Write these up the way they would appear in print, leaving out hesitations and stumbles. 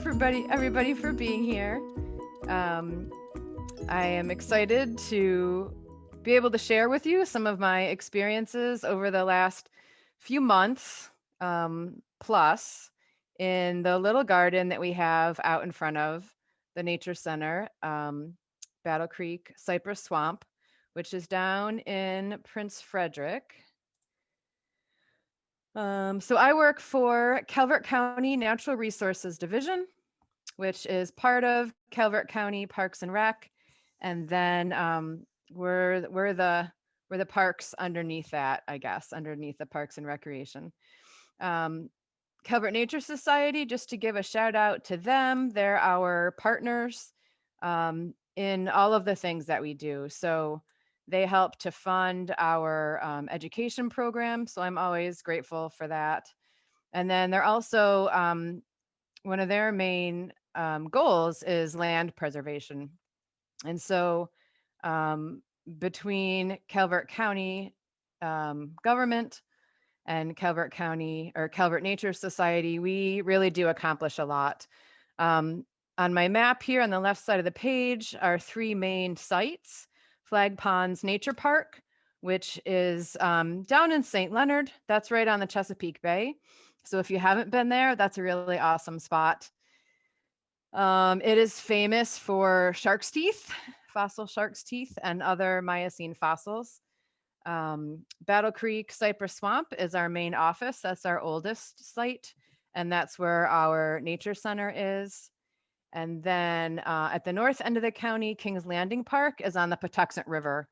everybody for being here. Um, I am excited to be able to share with you some of my experiences over the last few months plus in the little garden that we have out in front of the Nature Center, Battle Creek Cypress Swamp, which is down in Prince Frederick. So I work for Calvert County Natural Resources Division, which is part of Calvert County Parks and Rec, and then we're the parks underneath that, I guess, underneath the Parks and Recreation. Calvert Nature Society, just to give a shout out to them, they're our partners in all of the things that we do. So they help to fund our education program. So I'm always grateful for that. And then they're also, one of their main goals is land preservation. And so between Calvert County government and Calvert County or Calvert Nature Society, we really do accomplish a lot. On my map here on the left side of the page are three main sites: Flag Ponds Nature Park, which is down in St. Leonard. That's right on the Chesapeake Bay. So if you haven't been there, that's a really awesome spot. It is famous for shark's teeth, fossil shark's teeth, and other Miocene fossils. Battle Creek Cypress Swamp is our main office. That's our oldest site, and that's where our nature center is. And then at the north end of the county, Kings Landing Park is on the Patuxent River.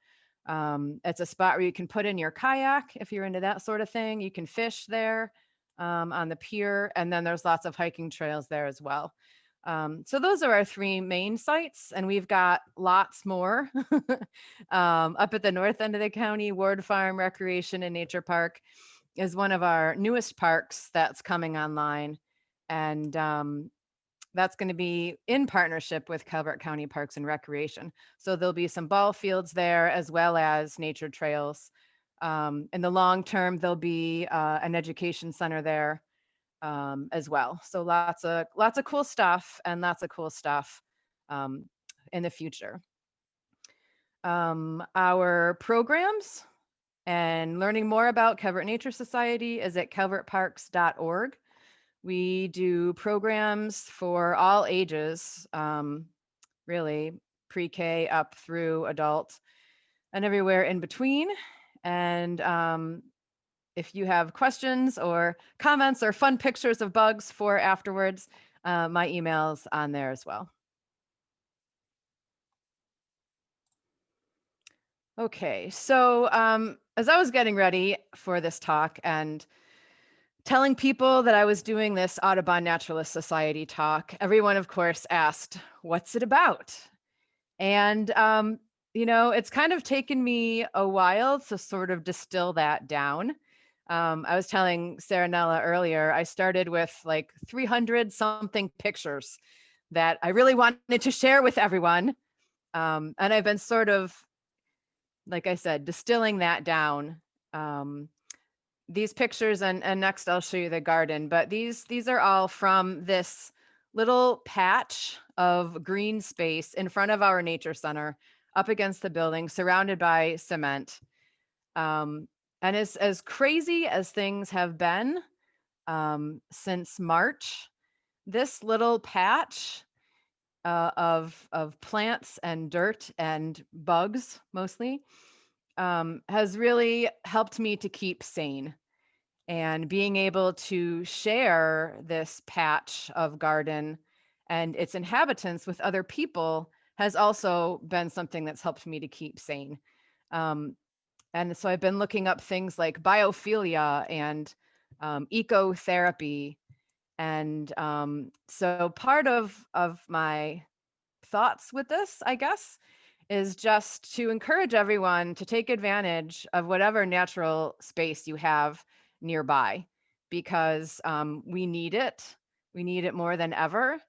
It's a spot where you can put in your kayak if you're into that sort of thing. You can fish there on the pier, and then there's lots of hiking trails there as well. So those are our three main sites, and we've got lots more up at the north end of the county. Ward Farm Recreation and Nature Park is one of our newest parks that's coming online, and that's going to be in partnership with Calvert County Parks and Recreation. So there'll be some ball fields there as well as nature trails. In the long term, there'll be an education center there as well. So lots of cool stuff and lots of cool stuff in the future. Our programs and learning more about Calvert Nature Society is at calvertparks.org. We do programs for all ages, really pre-K up through adult and everywhere in between. And if you have questions or comments or fun pictures of bugs for afterwards, my email's on there as well. Okay, so as I was getting ready for this talk and telling people that I was doing this Audubon Naturalist Society talk, everyone, of course, asked, what's it about? And, it's kind of taken me a while to sort of distill that down. I was telling Saranella earlier, I started with like 300 something pictures that I really wanted to share with everyone. And I've been sort of, like I said, distilling that down. These pictures, and next I'll show you the garden, but these are all from this little patch of green space in front of our nature center, up against the building, surrounded by cement. And as crazy as things have been since March, this little patch of plants and dirt and bugs mostly has really helped me to keep sane. And being able to share this patch of garden and its inhabitants with other people has also been something that's helped me to keep sane. And so I've been looking up things like biophilia and ecotherapy. And so part of my thoughts with this, I guess, is just to encourage everyone to take advantage of whatever natural space you have nearby, because we need it. We need it more than ever.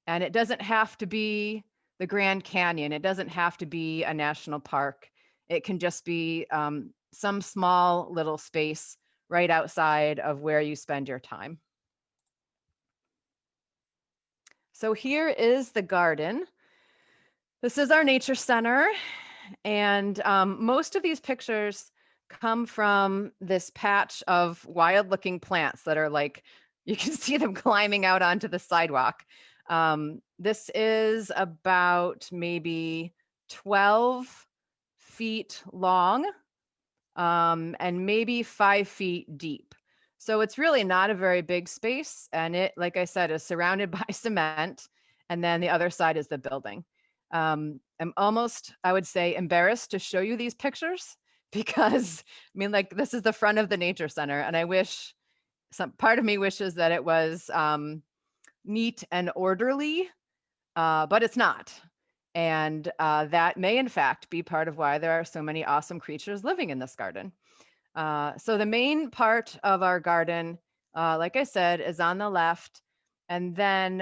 And it doesn't have to be the Grand Canyon. It doesn't have to be a national park. It can just be some small little space right outside of where you spend your time. So here is the garden. This is our nature center. And most of these pictures come from this patch of wild looking plants that are like, you can see them climbing out onto the sidewalk. This is about maybe 12 feet long, and maybe 5 feet deep. So it's really not a very big space. And it, like I said, is surrounded by cement. And then the other side is the building. I'm almost, I would say, embarrassed to show you these pictures because, I mean, like, this is the front of the nature center. And I wish, some part of me wishes that it was neat and orderly, but it's not. And that may, in fact, be part of why there are so many awesome creatures living in this garden. So the main part of our garden, like I said, is on the left. And then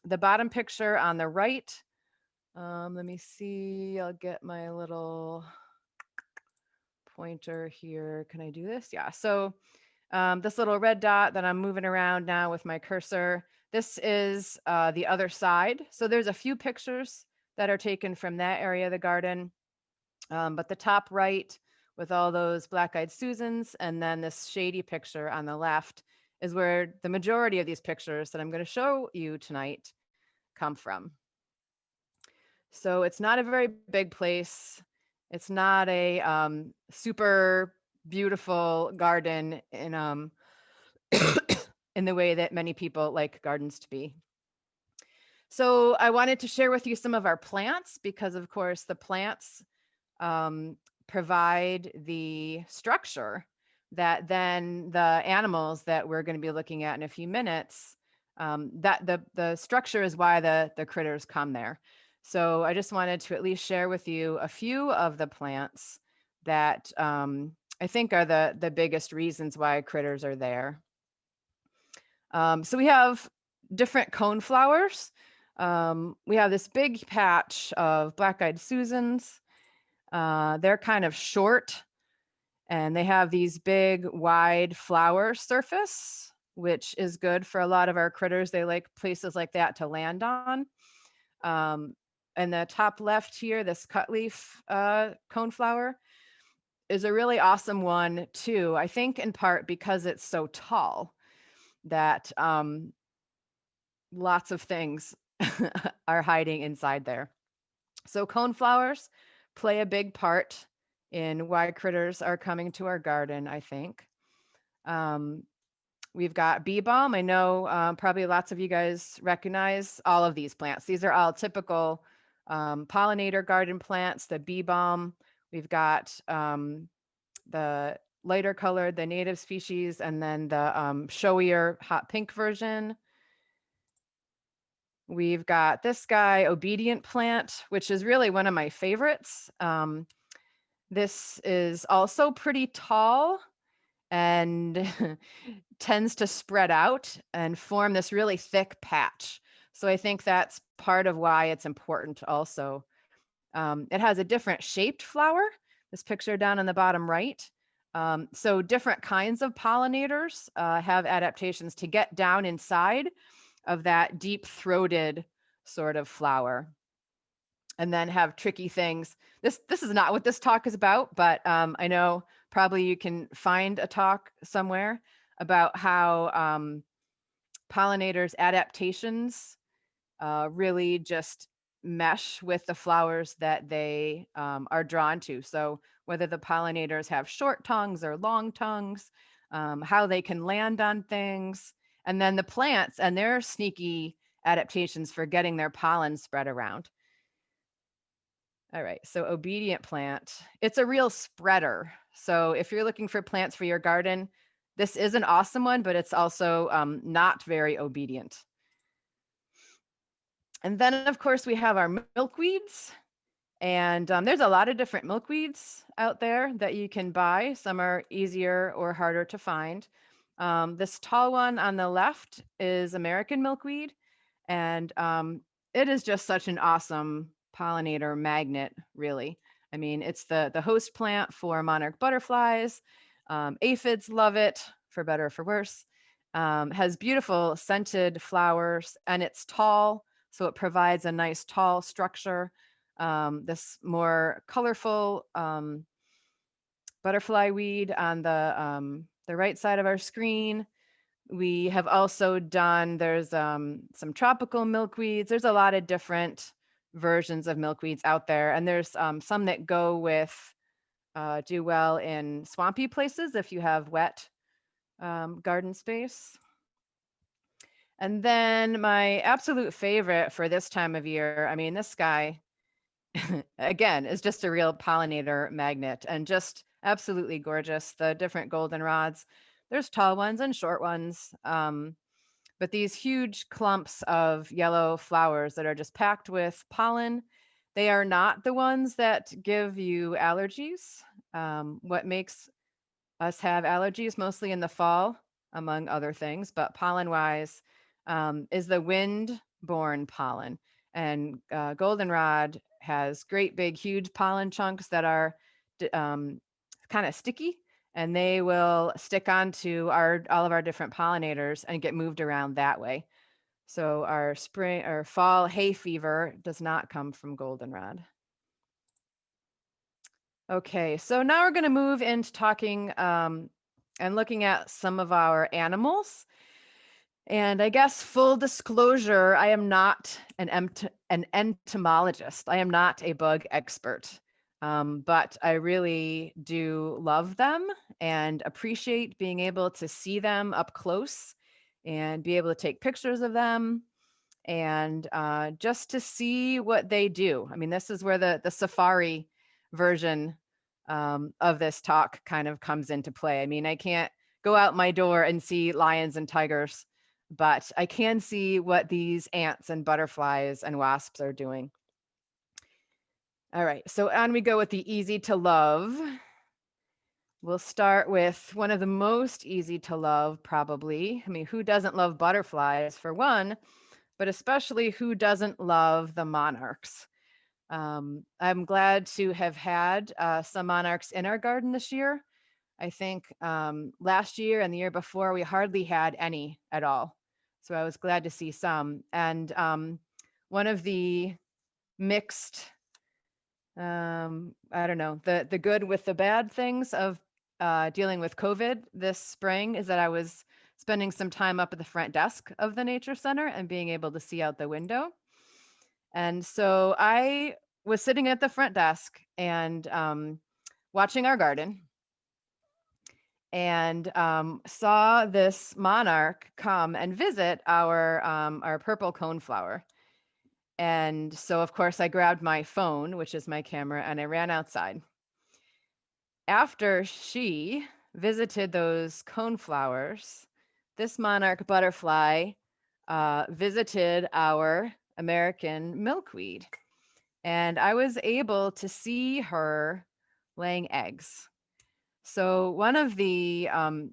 the bottom picture on the right, let me see, I'll get my little pointer here. Can I do this? Yeah. So this little red dot that I'm moving around now with my cursor, this is the other side. So there's a few pictures that are taken from that area of the garden. But the top right with all those black-eyed Susans and then this shady picture on the left is where the majority of these pictures that I'm going to show you tonight come from. So it's not a very big place. It's not a super beautiful garden in in the way that many people like gardens to be. So I wanted to share with you some of our plants because, of course, the plants um, provide the structure that then the animals that we're going to be looking at in a few minutes, that the structure is why the critters come there. So I just wanted to at least share with you a few of the plants that I think are the biggest reasons why critters are there. So we have different cone flowers. We have this big patch of black-eyed Susans. They're kind of short and they have these big, wide flower surface, which is good for a lot of our critters. They like places like that to land on. And the top left here, this cutleaf coneflower is a really awesome one too. I think in part because it's so tall that lots of things are hiding inside there. So coneflowers play a big part in why critters are coming to our garden, I think. We've got bee balm. I know probably lots of you guys recognize all of these plants. These are all typical pollinator garden plants, the bee balm. We've got the lighter colored, the native species, and then the showier hot pink version. We've got this guy, obedient plant, which is really one of my favorites. This is also pretty tall and tends to spread out and form this really thick patch. So I think that's part of why it's important also. It has a different shaped flower, this picture down on the bottom right. So different kinds of pollinators have adaptations to get down inside of that deep-throated sort of flower and then have tricky things. This is not what this talk is about, but I know probably you can find a talk somewhere about how pollinators' adaptations really just mesh with the flowers that they are drawn to. So whether the pollinators have short tongues or long tongues, how they can land on things, and then the plants and their sneaky adaptations for getting their pollen spread around. All right, so obedient plant. It's a real spreader. So if you're looking for plants for your garden, this is an awesome one, but it's also not very obedient. And then, of course, we have our milkweeds. And there's a lot of different milkweeds out there that you can buy. Some are easier or harder to find. This tall one on the left is American milkweed. And it is just such an awesome pollinator magnet, really. I mean, it's the host plant for monarch butterflies. Aphids love it, for better or for worse. Has beautiful scented flowers, and it's tall, so it provides a nice tall structure. This more colorful butterfly weed on the right side of our screen. We have also done, there's some tropical milkweeds. There's a lot of different versions of milkweeds out there, and there's some that do well in swampy places if you have wet garden space. And then my absolute favorite for this time of year, I mean, this guy, again, is just a real pollinator magnet and just absolutely gorgeous. The different goldenrods, there's tall ones and short ones, but these huge clumps of yellow flowers that are just packed with pollen, they are not the ones that give you allergies. What makes us have allergies mostly in the fall, among other things, but pollen wise, is the wind-borne pollen. And goldenrod has great big, huge pollen chunks that are kind of sticky, and they will stick onto all of our different pollinators and get moved around that way. So our spring or fall hay fever does not come from goldenrod. Okay, so now we're going to move into talking and looking at some of our animals. And I guess full disclosure, I am not an entomologist. I am not a bug expert, but I really do love them and appreciate being able to see them up close and be able to take pictures of them and just to see what they do. I mean, this is where the safari version of this talk kind of comes into play. I mean, I can't go out my door and see lions and tigers, but I can see what these ants and butterflies and wasps are doing. All right, so on we go with the easy to love. We'll start with one of the most easy to love, probably. I mean, who doesn't love butterflies for one, but especially who doesn't love the monarchs? I'm glad to have had some monarchs in our garden this year. I think last year and the year before, we hardly had any at all. So I was glad to see some. And one of the mixed, I don't know, the good with the bad things of dealing with COVID this spring is that I was spending some time up at the front desk of the nature center and being able to see out the window. And so I was sitting at the front desk and watching our garden and saw this monarch come and visit our purple coneflower. And so, of course, I grabbed my phone, which is my camera, and I ran outside. After she visited those coneflowers, this monarch butterfly visited our American milkweed. And I was able to see her laying eggs. So one of the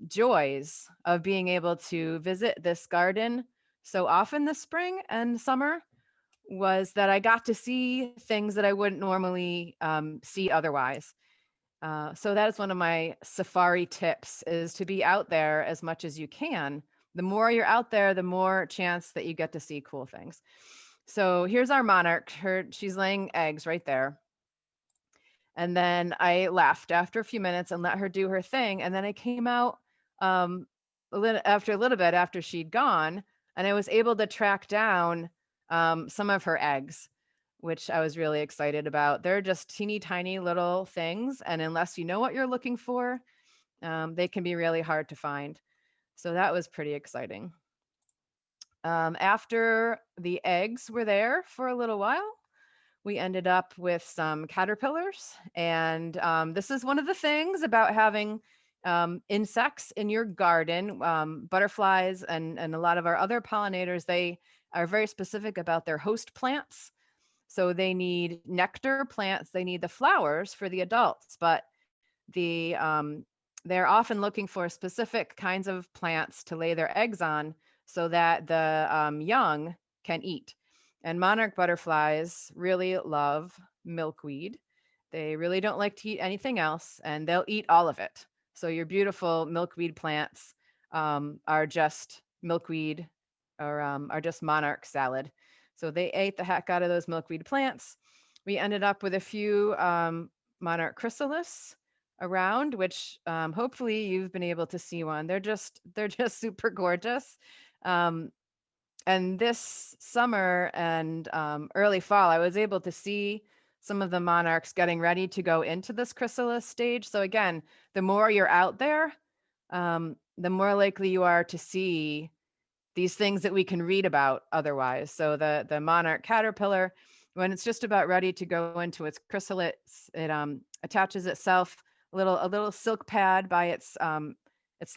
joys of being able to visit this garden so often this spring and summer was that I got to see things that I wouldn't normally see otherwise. So that is one of my safari tips, is to be out there as much as you can. The more you're out there, the more chance that you get to see cool things. So here's our monarch. She's laying eggs right there. And then I left after a few minutes and let her do her thing. And then I came out after a little bit after she'd gone, and I was able to track down some of her eggs, which I was really excited about. They're just teeny tiny little things, and unless you know what you're looking for, they can be really hard to find. So that was pretty exciting. After the eggs were there for a little while, we ended up with some caterpillars. And this is one of the things about having insects in your garden, butterflies and a lot of our other pollinators, they are very specific about their host plants. So they need nectar plants, they need the flowers for the adults, but they're often looking for specific kinds of plants to lay their eggs on so that the young can eat. And monarch butterflies really love milkweed. They really don't like to eat anything else, and they'll eat all of it. So your beautiful milkweed plants are just milkweed or are just monarch salad. So they ate the heck out of those milkweed plants. We ended up with a few monarch chrysalis around, which hopefully you've been able to see one. They're just super gorgeous. Um, and this summer and early fall, I was able to see some of the monarchs getting ready to go into this chrysalis stage. So again, the more you're out there, the more likely you are to see these things that we can read about otherwise. So the monarch caterpillar, when it's just about ready to go into its chrysalis, it attaches itself a little silk pad by its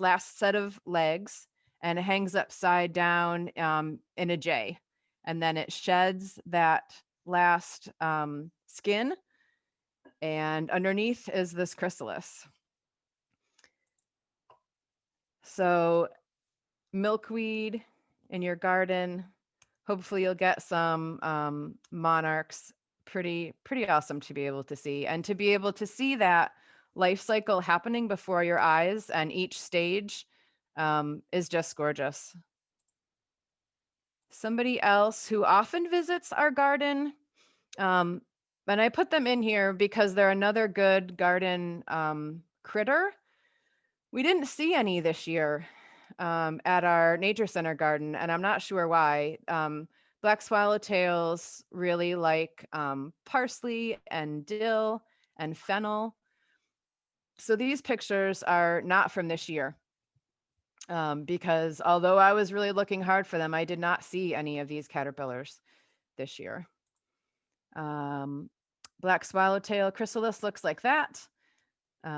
last set of legs, and it hangs upside down in a J, and then it sheds that last skin, and underneath is this chrysalis. So milkweed in your garden. Hopefully you'll get some monarchs. Pretty awesome to be able to see, and to be able to see that life cycle happening before your eyes, and each stage is just gorgeous. Somebody else who often visits our garden, um, and I put them in here because they're another good garden critter. We didn't see any this year at our nature center garden, and I'm not sure why. Black swallowtails really like parsley and dill and fennel. So these pictures are not from this year, because although I was really looking hard for them, I did not see any of these caterpillars this year. Black swallowtail chrysalis looks like that.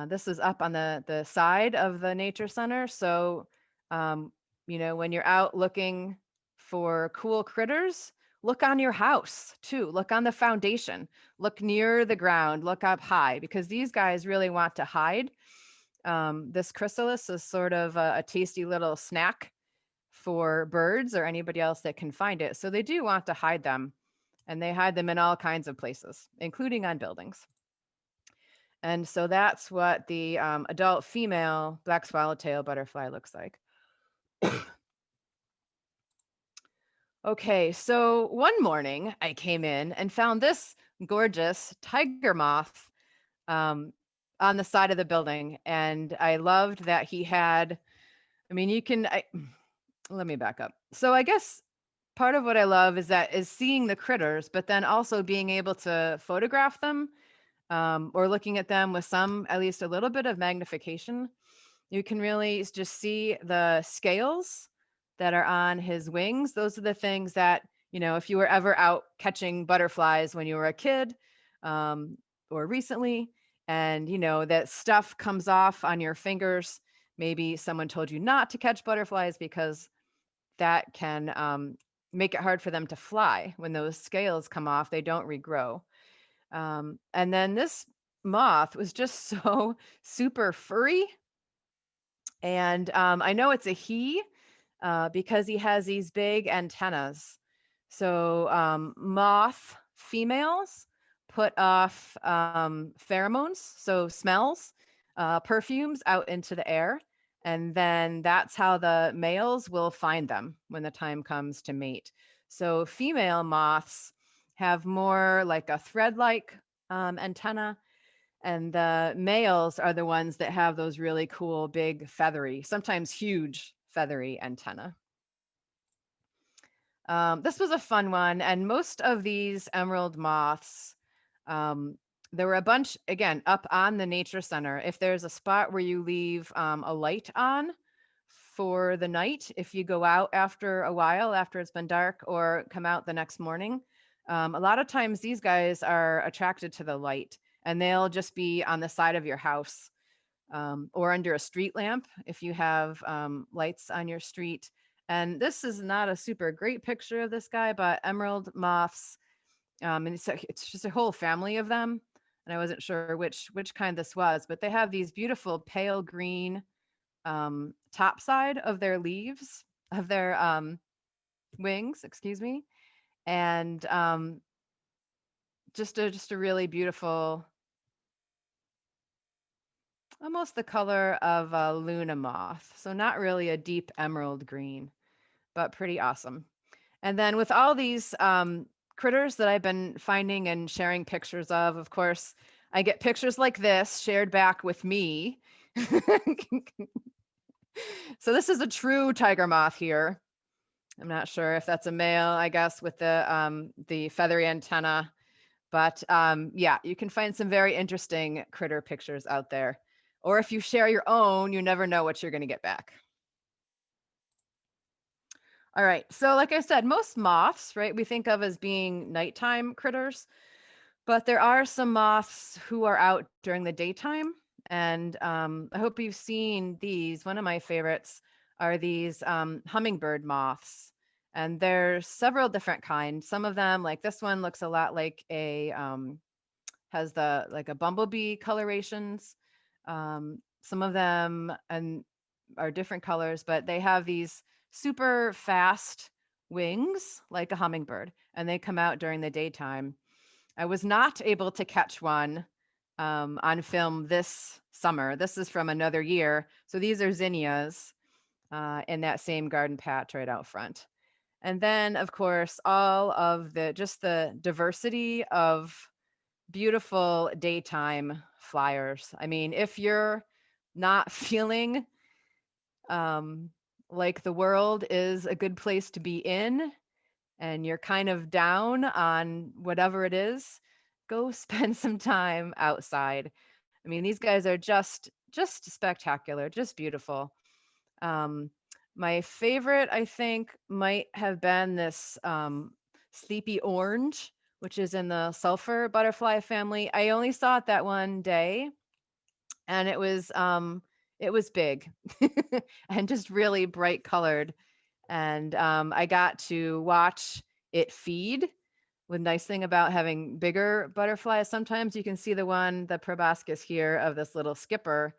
This is up on the side of the nature center. So, when you're out looking for cool critters, look on your house too. Look on the foundation. Look near the ground. Look up high, because these guys really want to hide. This chrysalis is sort of a tasty little snack for birds or anybody else that can find it. So they do want to hide them, and they hide them in all kinds of places, including on buildings. And so that's what the adult female black swallowtail butterfly looks like. Okay, so one morning I came in and found this gorgeous tiger moth um, on the side of the building. And I loved that he had, I mean, let me back up. So I guess part of what I love is seeing the critters, but then also being able to photograph them, or looking at them with at least a little bit of magnification. You can really just see the scales that are on his wings. Those are the things that, if you were ever out catching butterflies when you were a kid, or recently, and, that stuff comes off on your fingers. Maybe someone told you not to catch butterflies because that can make it hard for them to fly. When those scales come off, they don't regrow. And then this moth was just so super furry. And I know it's a he because he has these big antennas. So moth females put off pheromones, so smells, perfumes out into the air. And then that's how the males will find them when the time comes to mate. So female moths have more like a thread-like antenna, and the males are the ones that have those really cool, big, feathery, sometimes huge feathery antenna. This was a fun one. And most of these emerald moths, there were a bunch, again, up on the nature center. If there's a spot where you leave a light on for the night, if you go out after a while, after it's been dark, or come out the next morning, a lot of times these guys are attracted to the light, and they'll just be on the side of your house, or under a street lamp if you have lights on your street. And this is not a super great picture of this guy, but emerald moths, and it's just a whole family of them. And I wasn't sure which kind this was, but they have these beautiful pale green top side of their leaves, of their wings, excuse me, and just a really beautiful almost the color of a Luna moth. So not really a deep emerald green, but pretty awesome. And then with all these critters that I've been finding and sharing pictures of course, I get pictures like this shared back with me. So this is a true tiger moth here. I'm not sure if that's a male, I guess, with the feathery antenna. But yeah, you can find some very interesting critter pictures out there. Or if you share your own, you never know what you're going to get back. All right. So like I said, most moths, right, we think of as being nighttime critters, but there are some moths who are out during the daytime. And I hope you've seen these. One of my favorites are these hummingbird moths. And there's several different kinds. Some of them, like this one, looks a lot like has the like a bumblebee colorations. Some of them and are different colors, but they have these super fast wings like a hummingbird, and they come out during the daytime. I was not able to catch one on film this summer. This is from another year. So these are zinnias in that same garden patch right out front. And then, of course, all of the diversity of beautiful daytime flyers. I mean, if you're not feeling like the world is a good place to be in and you're kind of down on whatever it is, go spend some time outside. I mean, these guys are just spectacular, just beautiful. Um, my favorite, I think, might have been this sleepy orange, which is in the sulfur butterfly family. I only saw it that one day, and it was big and just really bright colored. And I got to watch it feed. The nice thing about having bigger butterflies, sometimes you can see the proboscis here of this little skipper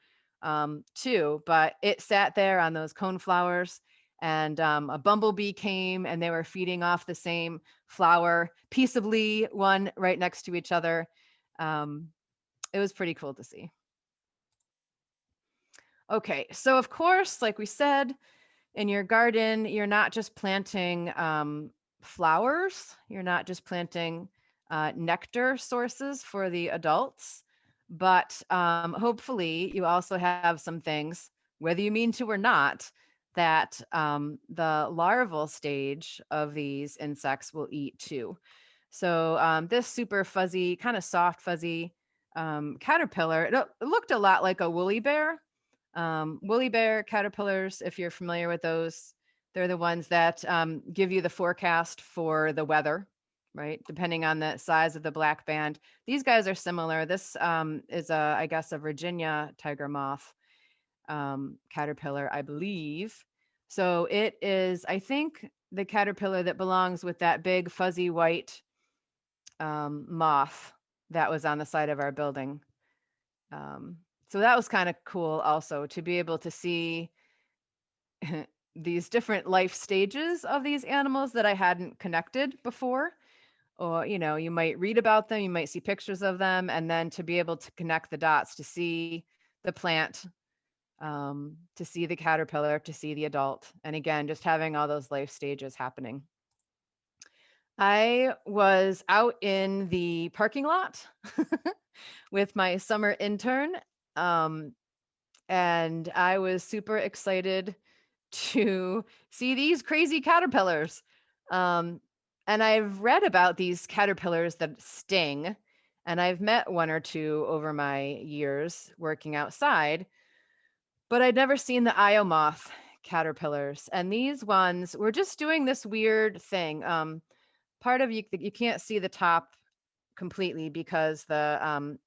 too, but it sat there on those cone flowers, and a bumblebee came and they were feeding off the same flower peaceably, one right next to each other. Um, it was pretty cool to see. Okay, so of course, like we said, in your garden, you're not just planting flowers, you're not just planting nectar sources for the adults, but hopefully you also have some things, whether you mean to or not, that the larval stage of these insects will eat too. So this super fuzzy, kind of soft fuzzy caterpillar, it looked a lot like a woolly bear. Woolly bear caterpillars, if you're familiar with those, they're the ones that give you the forecast for the weather, right? Depending on the size of the black band. These guys are similar. This is I guess, a Virginia tiger moth caterpillar, I believe. So it is, I think, the caterpillar that belongs with that big fuzzy white moth that was on the side of our building. Um, so that was kind of cool also to be able to see these different life stages of these animals that I hadn't connected before. Or, you might read about them, you might see pictures of them, and then to be able to connect the dots to see the plant, to see the caterpillar, to see the adult. And again, just having all those life stages happening. I was out in the parking lot with my summer intern. Um, and I was super excited to see these crazy caterpillars. Um, and I've read about these caterpillars that sting, and I've met one or two over my years working outside, but I'd never seen the Io moth caterpillars. And these ones were just doing this weird thing. Part of you can't see the top completely because the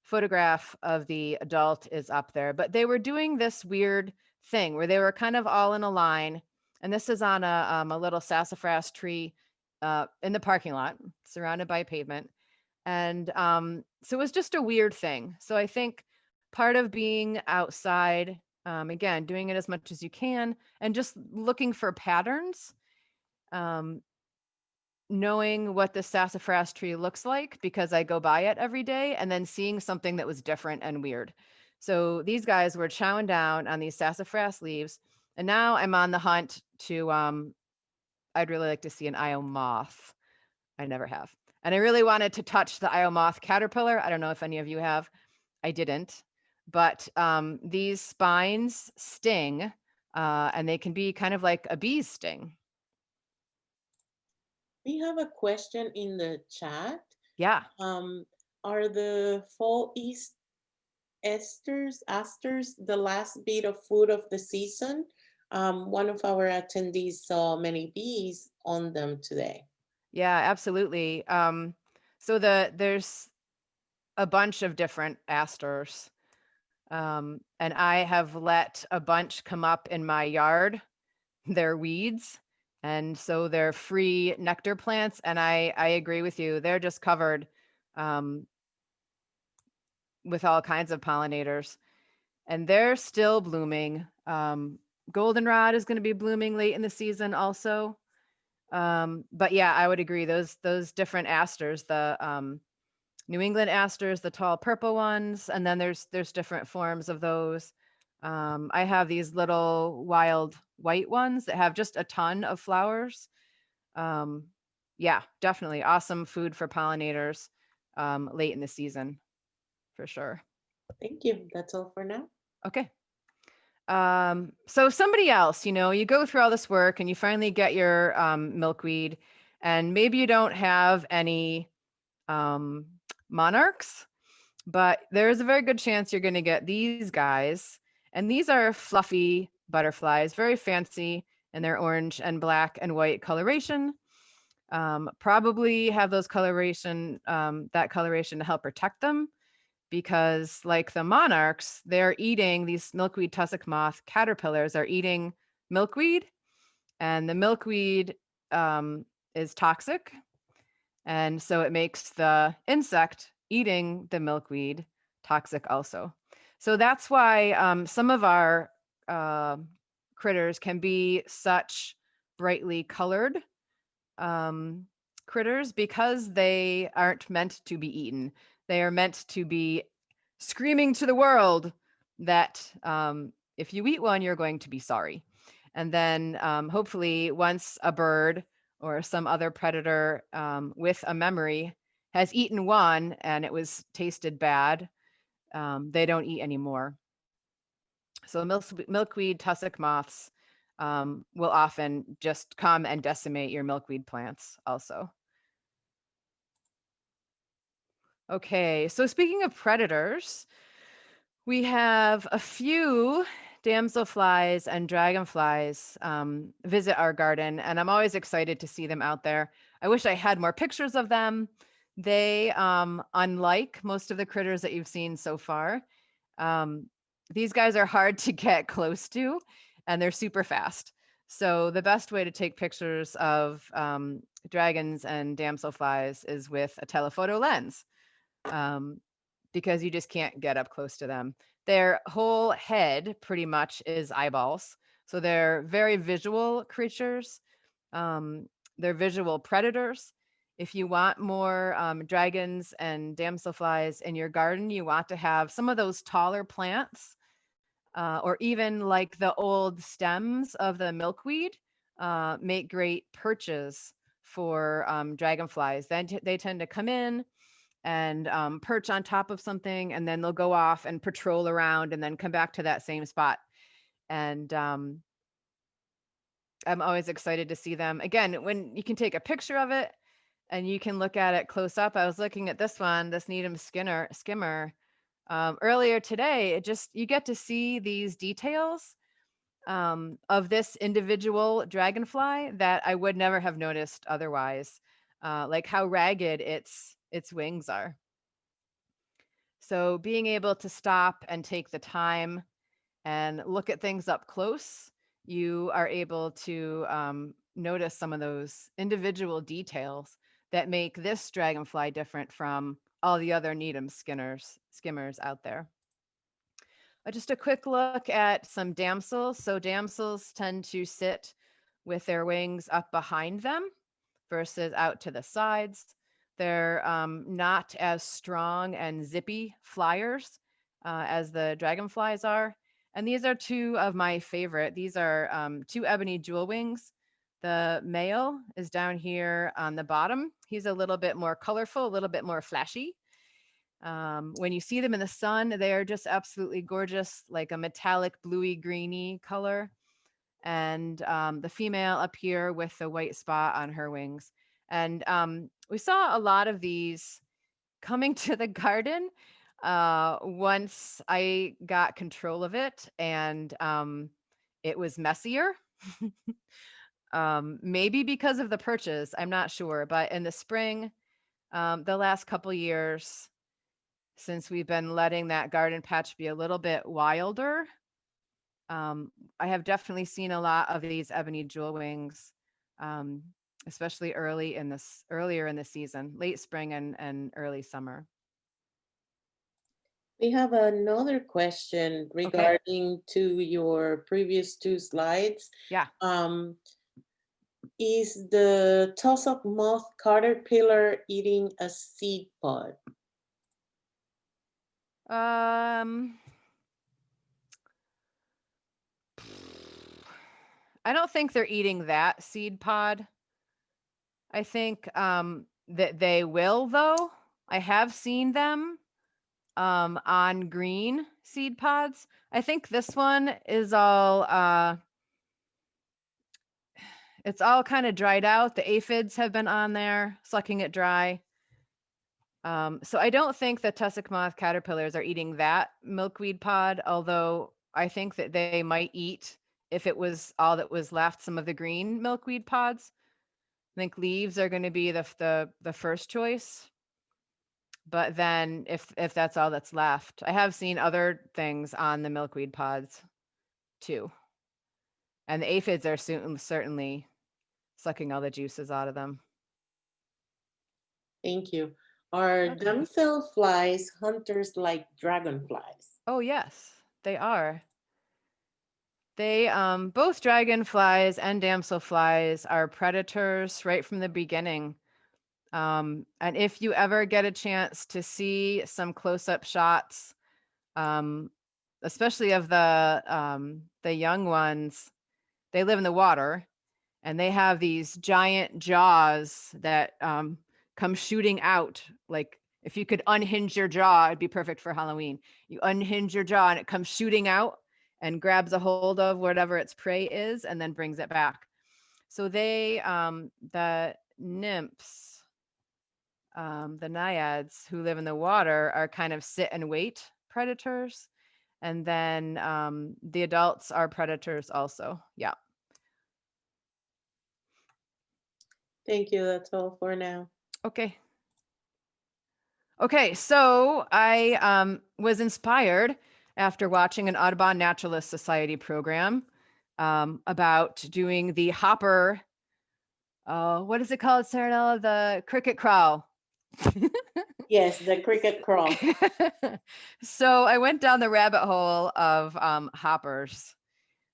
photograph of the adult is up there, but they were doing this weird thing where they were kind of all in a line. And this is on a little sassafras tree in the parking lot, surrounded by pavement. And so it was just a weird thing. So I think part of being outside, again, doing it as much as you can and just looking for patterns, um, knowing what the sassafras tree looks like because I go by it every day, and then seeing something that was different and weird. So these guys were chowing down on these sassafras leaves. And now I'm on the hunt to, I'd really like to see an Io moth. I never have. And I really wanted to touch the Io moth caterpillar. I don't know if any of you have. I didn't. But these spines sting, and they can be kind of like a bee's sting. We have a question in the chat. Yeah. Are the fall east asters the last bit of food of the season? One of our attendees saw many bees on them today. Yeah, absolutely. So there's a bunch of different asters. And I have let a bunch come up in my yard. They're weeds. And so they're free nectar plants. And I agree with you. They're just covered um, with all kinds of pollinators. And they're still blooming. Goldenrod is going to be blooming late in the season also. But yeah, I would agree. Those different asters, the New England asters, the tall purple ones, and then there's different forms of those. I have these little wild white ones that have just a ton of flowers. Um, yeah, definitely awesome food for pollinators late in the season for sure. Thank you. That's all for now. Okay. So somebody else, you go through all this work and you finally get your milkweed, and maybe you don't have any um, monarchs, but there's a very good chance you're going to get these guys. And these are fluffy butterflies, very fancy in their orange and black and white coloration. Probably have those that coloration to help protect them, because like the monarchs, they're eating these milkweed tussock moth caterpillars are eating milkweed, and the milkweed is toxic. And so it makes the insect eating the milkweed toxic also. So that's why some of our uh, critters can be such brightly colored um, critters, because they aren't meant to be eaten. They are meant to be screaming to the world that if you eat one, you're going to be sorry. And then hopefully, once a bird or some other predator with a memory has eaten one and it was tasted bad, they don't eat anymore. So milkweed tussock moths will often just come and decimate your milkweed plants also. Okay, so speaking of predators, we have a few damselflies and dragonflies visit our garden, and I'm always excited to see them out there. I wish I had more pictures of them. They, unlike most of the critters that you've seen so far, um, these guys are hard to get close to, and they're super fast. So the best way to take pictures of dragons and damselflies is with a telephoto lens, um, because you just can't get up close to them. Their whole head pretty much is eyeballs. So they're very visual creatures. Um, they're visual predators. If you want more dragons and damselflies in your garden, you want to have some of those taller plants, or even like the old stems of the milkweed, make great perches for dragonflies. Then they tend to come in and perch on top of something, and then they'll go off and patrol around and then come back to that same spot. And I'm always excited to see them again when you can take a picture of it and you can look at it close up. I was looking at this one, this Needham skimmer, earlier today. It just, you get to see these details of this individual dragonfly that I would never have noticed otherwise, like how ragged its wings are. So being able to stop and take the time and look at things up close, you are able to notice some of those individual details that make this dragonfly different from all the other Needham skimmers out there. Just a quick look at some damsels. So damsels tend to sit with their wings up behind them versus out to the sides. They're not as strong and zippy flyers as the dragonflies are. And these are two of my favorite. These are two ebony jewel wings. The male is down here on the bottom. He's a little bit more colorful, a little bit more flashy. When you see them in the sun, they are just absolutely gorgeous, like a metallic bluey greeny color. And the female up here with the white spot on her wings. And we saw a lot of these coming to the garden once I got control of it, and it was messier. Maybe because of the perches, I'm not sure. But in the spring, the last couple years, since we've been letting that garden patch be a little bit wilder, I have definitely seen a lot of these ebony jewel wings, um, especially earlier in the season, late spring and early summer. We have another question Okay. regarding to your previous two slides. Yeah. Um, is the tussock moth caterpillar eating a seed pod? Um, I don't think they're eating that seed pod. I think that they will, though. I have seen them on green seed pods. I think this one is all it's all kind of dried out. The aphids have been on there sucking it dry. So I don't think the tussock moth caterpillars are eating that milkweed pod, although I think that they might eat, if it was all that was left, some of the green milkweed pods. I think leaves are going to be the first choice. But then if that's all that's left, I have seen other things on the milkweed pods too. And the aphids are certainly sucking all the juices out of them. Thank you. Are Okay. damselflies hunters like dragonflies? Oh yes, they are. They both dragonflies and damselflies are predators right from the beginning. And if you ever get a chance to see some close-up shots, um, especially of the young ones, they live in the water, and they have these giant jaws that come shooting out. Like if you could unhinge your jaw, it'd be perfect for Halloween. You unhinge your jaw and it comes shooting out and grabs a hold of whatever its prey is and then brings it back. So the nymphs, the naiads who live in the water are kind of sit and wait predators. And then the adults are predators also. Yeah. Thank you. That's all for now. Okay. Okay, so I was inspired after watching an Audubon Naturalist Society program about doing the hopper. What is it called, Saranella? The cricket crawl. Yes, the cricket crawl. So I went down the rabbit hole of hoppers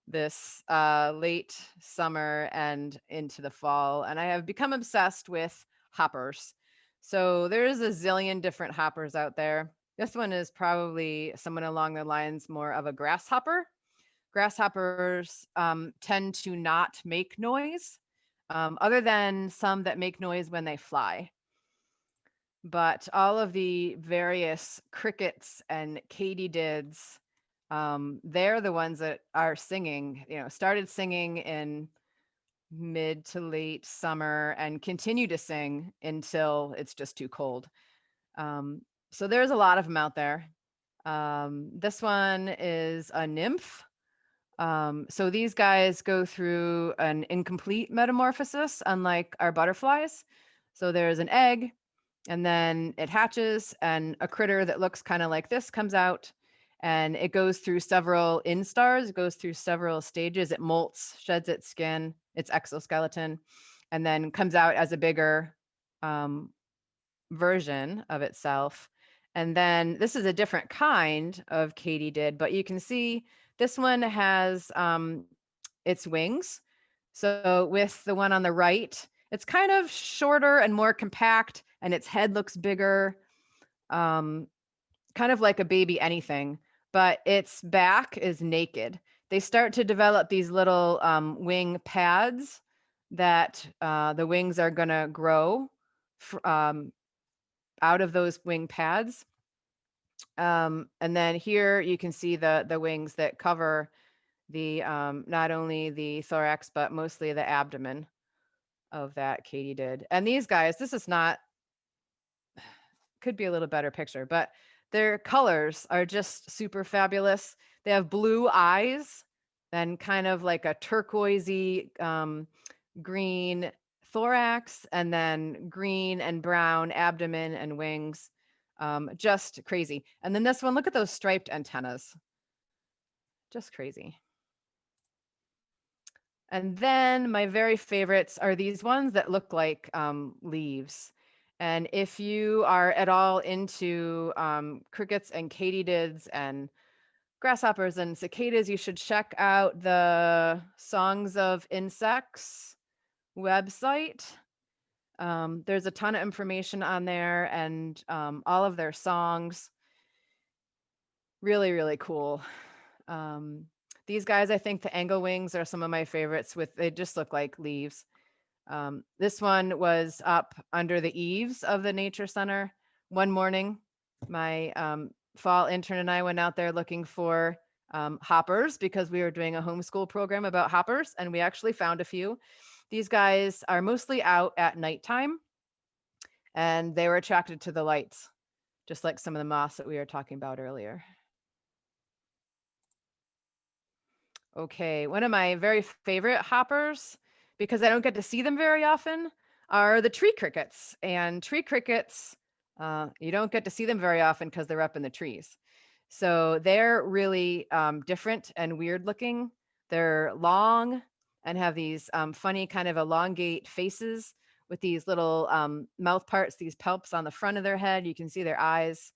this late summer and into the fall, and I have become obsessed with hoppers. So there's a zillion different hoppers out there. This one is probably someone along the lines more of a grasshopper. Grasshoppers tend to not make noise, other than some that make noise when they fly. But all of the various crickets and katydids, they're the ones that are singing, started singing in mid to late summer and continue to sing until it's just too cold. So there's a lot of them out there. This one is a nymph. So these guys go through an incomplete metamorphosis, unlike our butterflies. So there's an egg, and then it hatches, and a critter that looks kind of like this comes out, and it goes through several instars. It goes through several stages. It molts, sheds its skin, its exoskeleton, and then comes out as a bigger version of itself. And then this is a different kind of katydid, but you can see this one has its wings. So with the one on the right, it's kind of shorter and more compact, and its head looks bigger, kind kind of like a baby anything, but its back is naked. They start to develop these little wing pads that the wings are going to grow out of those wing pads. And then here you can see the wings that cover the not only the thorax, but mostly the abdomen of that katydid. And these guys, this is not, could be a little better picture, but their colors are just super fabulous. They have blue eyes and kind of like a turquoisey green thorax, and then green and brown abdomen and wings. Just crazy. And then this one, look at those striped antennas. Just crazy. And then my very favorites are these ones that look like leaves. And if you are at all into crickets and katydids and grasshoppers and cicadas, you should check out the Songs of Insects website. There's a ton of information on there, and all of their songs. Really, really cool. These guys, I think the angle wings are some of my favorites. They just look like leaves. This one was up under the eaves of the nature center one morning. My fall intern and I went out there looking for hoppers because we were doing a homeschool program about hoppers, and we actually found a few. These guys are mostly out at nighttime, and they were attracted to the lights, just like some of the moths that we were talking about earlier. Okay, one of my very favorite hoppers, because I don't get to see them very often, are the tree crickets. And tree crickets, you don't get to see them very often because they're up in the trees. So they're really different and weird looking. They're long and have these funny kind of elongate faces with these little mouth parts, these palps on the front of their head. You can see their eyes.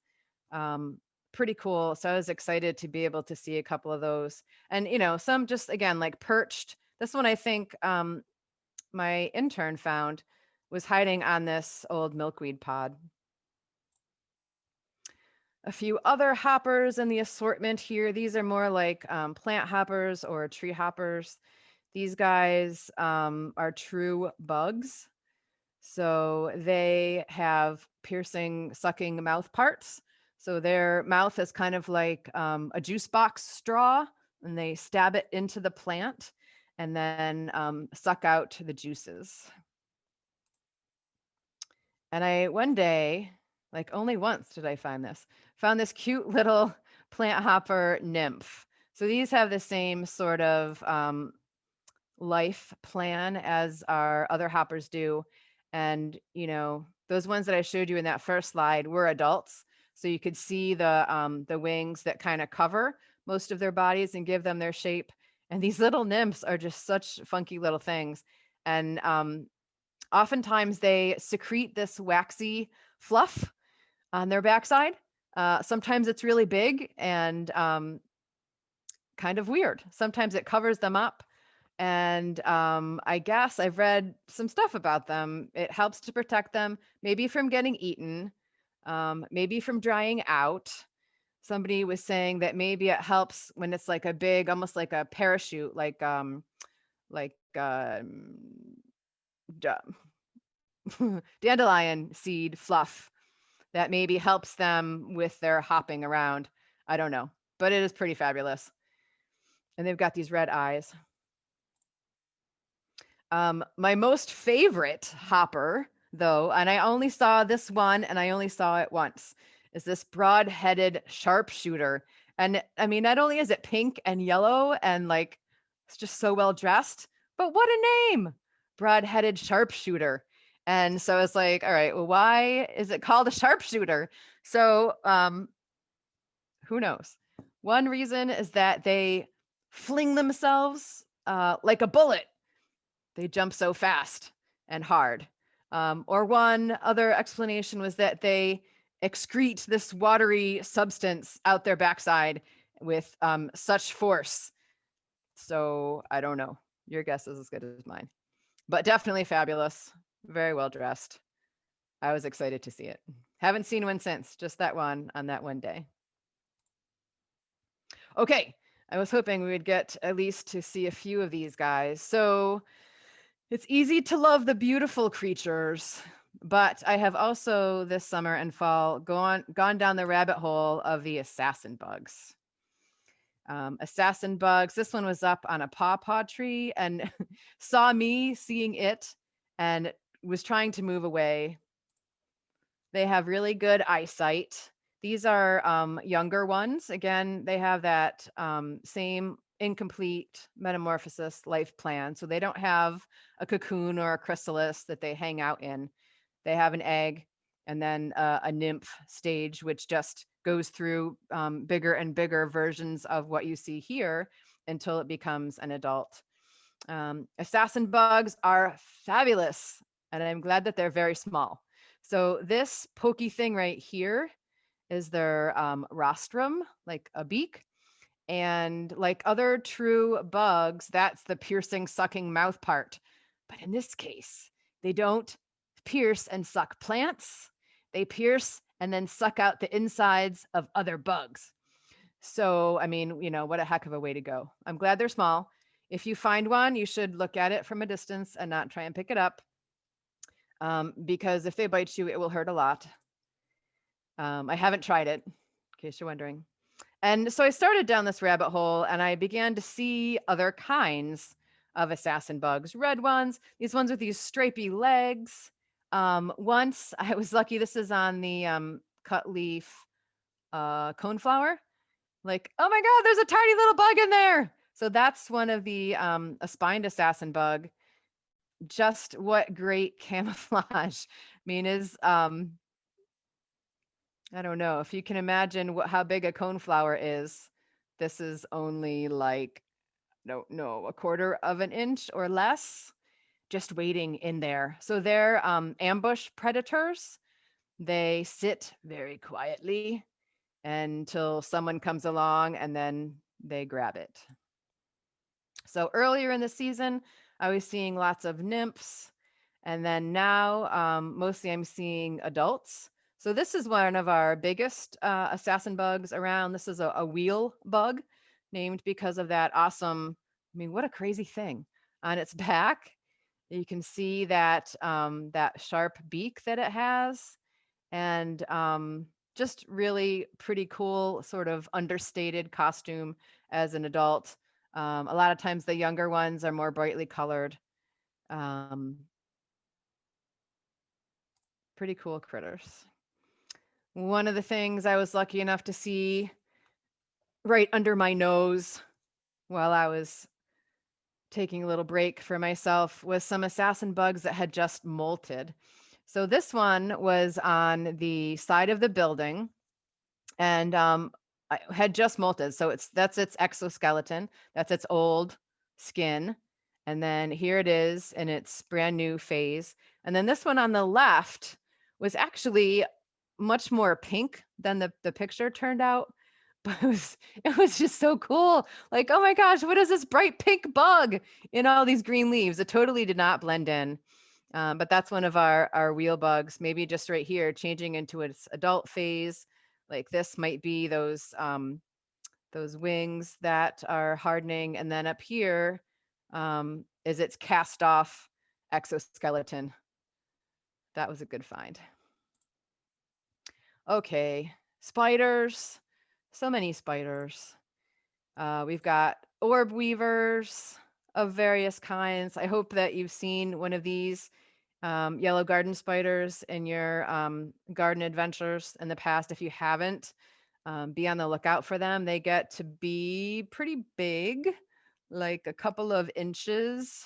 Um, Pretty cool. So I was excited to be able to see a couple of those. And, some just again, like perched. This one I think my intern found was hiding on this old milkweed pod. A few other hoppers in the assortment here. These are more like plant hoppers or tree hoppers. These guys are true bugs. So they have piercing, sucking mouth parts. So their mouth is kind of like a juice box straw, and they stab it into the plant and then suck out the juices. And one day, like only once did I found this cute little plant hopper nymph. So these have the same sort of life plan as our other hoppers do. And, those ones that I showed you in that first slide were adults. So you could see the wings that kind of cover most of their bodies and give them their shape. And these little nymphs are just such funky little things. And oftentimes they secrete this waxy fluff on their backside. Sometimes it's really big and kind of weird. Sometimes it covers them up. And I guess I've read some stuff about them. It helps to protect them, maybe from getting eaten, maybe from drying out. Somebody was saying that maybe it helps when it's like a big, almost like a parachute, like dandelion seed fluff that maybe helps them with their hopping around. I don't know, but it is pretty fabulous. And they've got these red eyes. My most favorite hopper, though, and I only saw this one and I only saw it once, is this broad-headed sharpshooter. And I mean, not only is it pink and yellow and like it's just so well dressed, but what a name! Broad-headed sharpshooter. And so it's like, all right, well, why is it called a sharpshooter? So who knows? One reason is that they fling themselves like a bullet. They jump so fast and hard. Or one other explanation was that they excrete this watery substance out their backside with such force. So I don't know. Your guess is as good as mine. But definitely fabulous. Very well dressed. I was excited to see it. Haven't seen one since, just that one on that one day. Okay, I was hoping we would get at least to see a few of these guys. So it's easy to love the beautiful creatures, but I have also this summer and fall gone down the rabbit hole of the assassin bugs. Assassin bugs. This one was up on a pawpaw tree and saw me seeing it and was trying to move away. They have really good eyesight. These are younger ones. Again, they have that same incomplete metamorphosis life plan. So they don't have a cocoon or a chrysalis that they hang out in. They have an egg and then a nymph stage, which just goes through bigger and bigger versions of what you see here until it becomes an adult. Assassin bugs are fabulous, and I'm glad that they're very small. So this pokey thing right here is their rostrum, like a beak. And like other true bugs, that's the piercing, sucking mouth part. But in this case, they don't pierce and suck plants. They pierce and then suck out the insides of other bugs. So, I mean, what a heck of a way to go. I'm glad they're small. If you find one, you should look at it from a distance and not try and pick it up, because if they bite you, it will hurt a lot. I haven't tried it, in case you're wondering. And so I started down this rabbit hole and I began to see other kinds of assassin bugs, red ones, these ones with these stripy legs. Once I was lucky, this is on the cut leaf coneflower. Like, oh my God, there's a tiny little bug in there. So that's one of the a spined assassin bug. Just what great camouflage. I mean, is I don't know if you can imagine how big a coneflower is. This is only like, don't know, a quarter of an inch or less, just waiting in there. So they're ambush predators. They sit very quietly until someone comes along and then they grab it. So earlier in the season, I was seeing lots of nymphs. And then now, mostly I'm seeing adults. So this is one of our biggest assassin bugs around. This is a wheel bug named because of that awesome, I mean, what a crazy thing. On its back, you can see that that sharp beak that it has. And just really pretty cool, sort of understated costume as an adult. A lot of times the younger ones are more brightly colored. Um, Pretty cool critters. One of the things I was lucky enough to see right under my nose while I was taking a little break for myself was some assassin bugs that had just molted. So this one was on the side of the building and I had just molted. So that's its exoskeleton. That's its old skin. And then here it is in its brand new phase. And then this one on the left was actually much more pink than the picture turned out. But it was just so cool. Like, oh my gosh, what is this bright pink bug in all these green leaves? It totally did not blend in. But that's one of our wheel bugs, maybe just right here, changing into its adult phase. Like this might be those wings that are hardening. And then up here is its cast off exoskeleton. That was a good find. Okay, spiders, so many spiders. We've got orb weavers of various kinds. I hope that you've seen one of these yellow garden spiders in your garden adventures in the past. If you haven't, be on the lookout for them. They get to be pretty big, like a couple of inches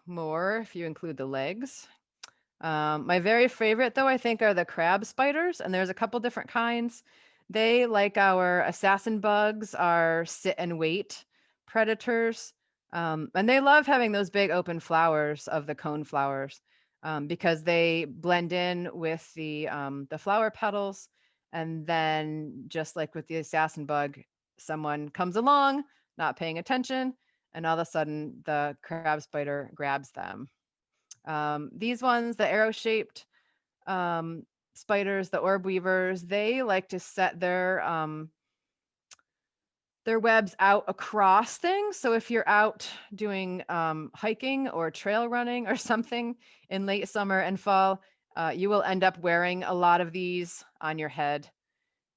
more if you include the legs. My very favorite, though, I think, are the crab spiders, and there's a couple different kinds. They, like our assassin bugs, are sit and wait predators, and they love having those big open flowers of the cone flowers because they blend in with the flower petals, and then just like with the assassin bug, someone comes along, not paying attention, and all of a sudden the crab spider grabs them. These ones, the arrow-shaped um, spiders, the orb weavers, they like to set their webs out across things. So if you're out doing hiking or trail running or something in late summer and fall, you will end up wearing a lot of these on your head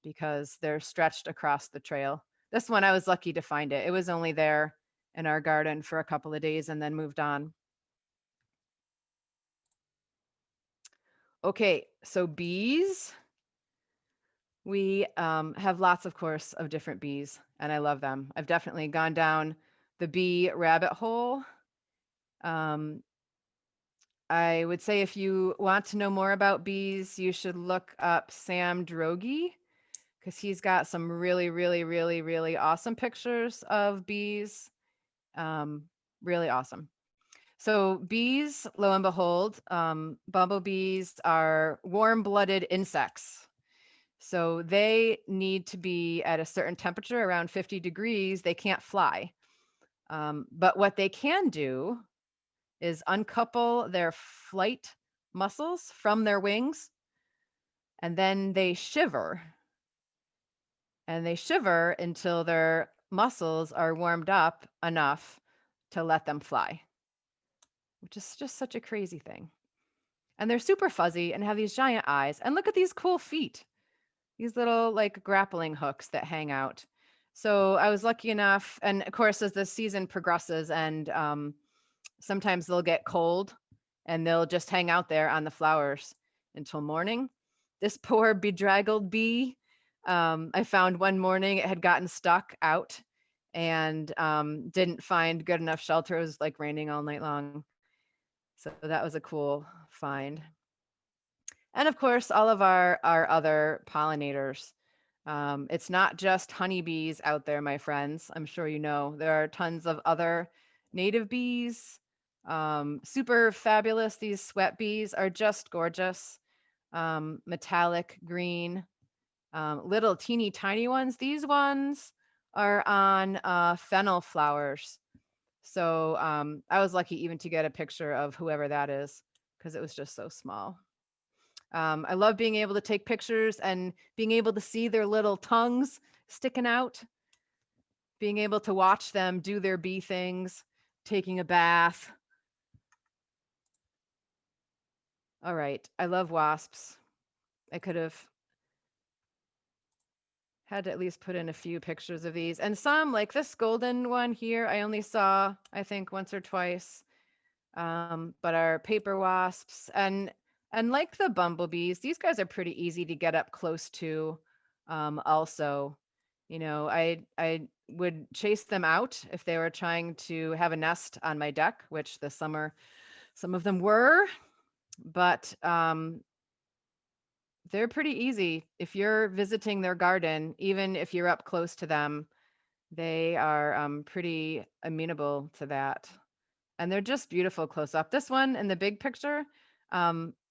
because they're stretched across the trail. This one, I was lucky to find it. It was only there in our garden for a couple of days and then moved on. Okay, so bees. We have lots, of course, of different bees, and I love them. I've definitely gone down the bee rabbit hole. Um, I would say if you want to know more about bees, you should look up Sam Droege because he's got some really, really, really, really awesome pictures of bees. Um, really awesome. So bees, lo and behold, bumblebees are warm-blooded insects. So they need to be at a certain temperature, around 50 degrees. They can't fly. But what they can do is uncouple their flight muscles from their wings, and then they shiver. And they shiver until their muscles are warmed up enough to let them fly, which is just such a crazy thing. And they're super fuzzy and have these giant eyes. And look at these cool feet. These little like grappling hooks that hang out. So I was lucky enough, and of course, as the season progresses, and sometimes they'll get cold, and they'll just hang out there on the flowers until morning. This poor bedraggled bee, I found one morning it had gotten stuck out and didn't find good enough shelter. It was like raining all night long, so that was a cool find. And of course, all of our other pollinators. It's not just honeybees out there, my friends. I'm sure you know there are tons of other native bees. Super fabulous. These sweat bees are just gorgeous. Metallic green, little teeny tiny ones. These ones are on fennel flowers. So I was lucky even to get a picture of whoever that is because it was just so small. I love being able to take pictures and being able to see their little tongues sticking out, being able to watch them do their bee things, taking a bath. All right. I love wasps. I could have had to at least put in a few pictures of these. And some, like this golden one here, I only saw, I think, once or twice. But our paper wasps and like the bumblebees, these guys are pretty easy to get up close to. Also, you know, I would chase them out if they were trying to have a nest on my deck, which this summer some of them were, but they're pretty easy. If you're visiting their garden, even if you're up close to them, they are pretty amenable to that. And they're just beautiful close up. This one in the big picture,